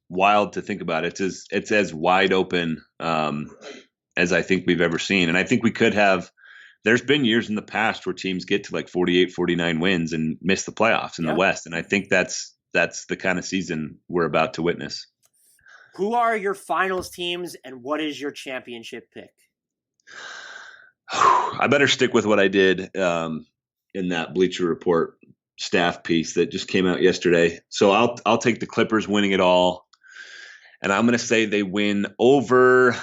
wild to think about. It's as wide open as I think we've ever seen. And I think we could have – there's been years in the past where teams get to like 48, 49 wins and miss the playoffs in the West. And I think that's the kind of season we're about to witness. Who are your finals teams and what is your championship pick? I better stick with what I did in that Bleacher Report staff piece that just came out yesterday. So I'll take the Clippers winning it all. And I'm going to say they win over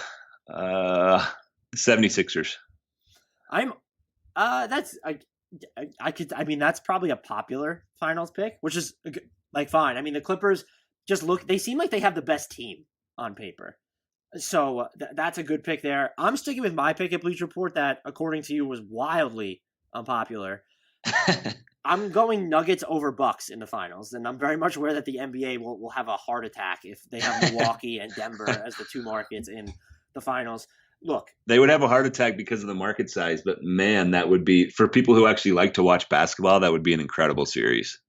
76ers. That's probably a popular finals pick, which is like fine. I mean, the Clippers they seem like they have the best team on paper. So that's a good pick there. I'm sticking with my pick at Bleacher Report that, according to you, was wildly unpopular. I'm going Nuggets over Bucks in the finals, and I'm very much aware that the NBA will have a heart attack if they have Milwaukee and Denver as the 2 markets in the finals. Look, they would have a heart attack because of the market size, but man, that would be, for people who actually like to watch basketball, that would be an incredible series.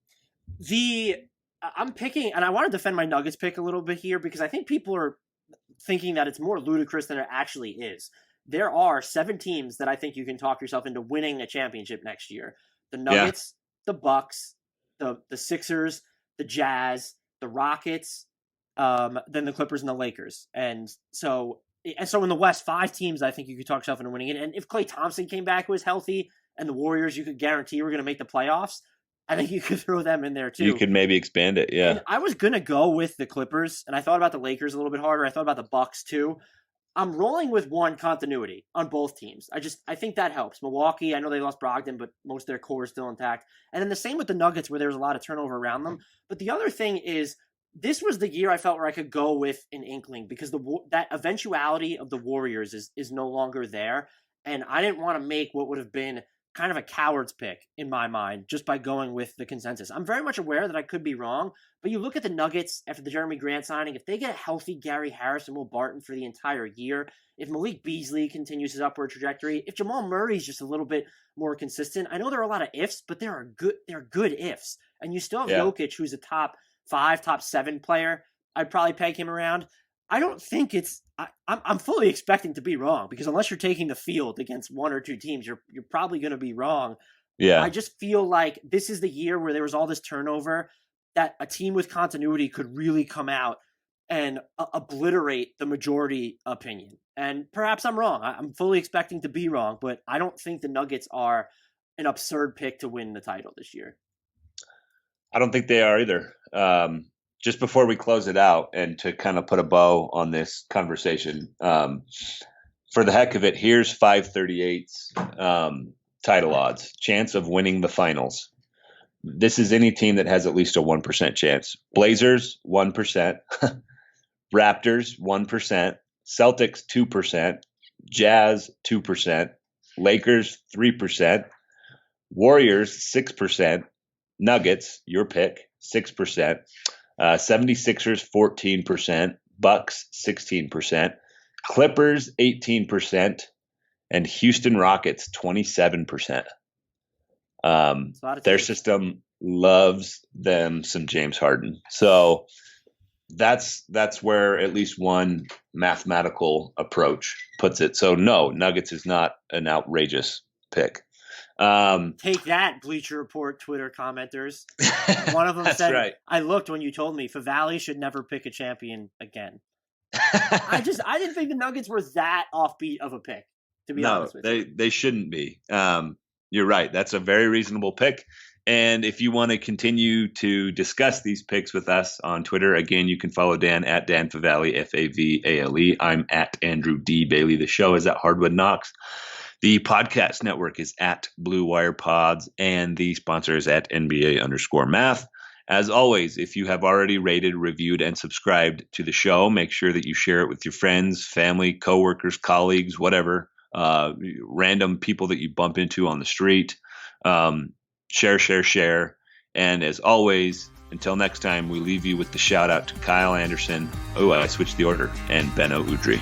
I'm picking, and I want to defend my Nuggets pick a little bit here because I think people are thinking that it's more ludicrous than it actually is. There are 7 teams that I think you can talk yourself into winning a championship next year. The Nuggets, the Bucks, the Sixers, the Jazz, the Rockets, then the Clippers and the Lakers. And so in the West, 5 teams I think you could talk yourself into winning it. And if Klay Thompson came back, was healthy, and the Warriors, you could guarantee were going to make the playoffs, I think you could throw them in there too. You could maybe expand it, yeah. And I was gonna go with the Clippers, and I thought about the Lakers a little bit harder. I thought about the Bucks too. I'm rolling with one continuity on both teams. I think that helps. Milwaukee, I know they lost Brogdon, but most of their core is still intact. And then the same with the Nuggets, where there was a lot of turnover around them. But the other thing is, this was the year I felt where I could go with an inkling because that eventuality of the Warriors is no longer there, and I didn't want to make what would have been kind of a coward's pick in my mind just by going with the consensus. I'm very much aware that I could be wrong, but you look at the Nuggets after the Jeremy Grant signing, if they get a healthy Gary Harris and Will Barton for the entire year, if Malik Beasley continues his upward trajectory, if Jamal Murray's just a little bit more consistent, I know there are a lot of ifs, but there are good ifs. And you still have Jokic, who's a top 5, top 7 player. I'd probably peg him around. I don't think I'm fully expecting to be wrong because unless you're taking the field against one or two teams, you're probably going to be wrong. Yeah. I just feel like this is the year where there was all this turnover that a team with continuity could really come out and obliterate the majority opinion. And perhaps I'm wrong. I'm fully expecting to be wrong, but I don't think the Nuggets are an absurd pick to win the title this year. I don't think they are either. Just before we close it out and to kind of put a bow on this conversation, for the heck of it, here's 538's title odds, chance of winning the finals. This is any team that has at least a 1% chance. Blazers, 1%. Raptors, 1%. Celtics, 2%. Jazz, 2%. Lakers, 3%. Warriors, 6%. Nuggets, your pick, 6%. 76ers, 14%. Bucks, 16%. Clippers, 18%. And Houston Rockets, 27%. Their system loves them some James Harden. So that's where at least one mathematical approach puts it. So no, Nuggets is not an outrageous pick. Take that, Bleacher Report Twitter commenters. One of them said, right. I looked when you told me Favale should never pick a champion again. I didn't think the Nuggets were that offbeat of a pick, to be honest with you. They shouldn't be. You're right. That's a very reasonable pick. And if you want to continue to discuss these picks with us on Twitter, again, you can follow Dan at Dan Favale, Favale. I'm at Andrew D. Bailey. The show is at Hardwood Knocks. The podcast network is at Blue Wire Pods, and the sponsor is at NBA_math. As always, if you have already rated, reviewed, and subscribed to the show, make sure that you share it with your friends, family, coworkers, colleagues, whatever, random people that you bump into on the street. Share. And as always, until next time, we leave you with the shout out to Kyle Anderson. Oh, I switched the order. And Benno Udrih.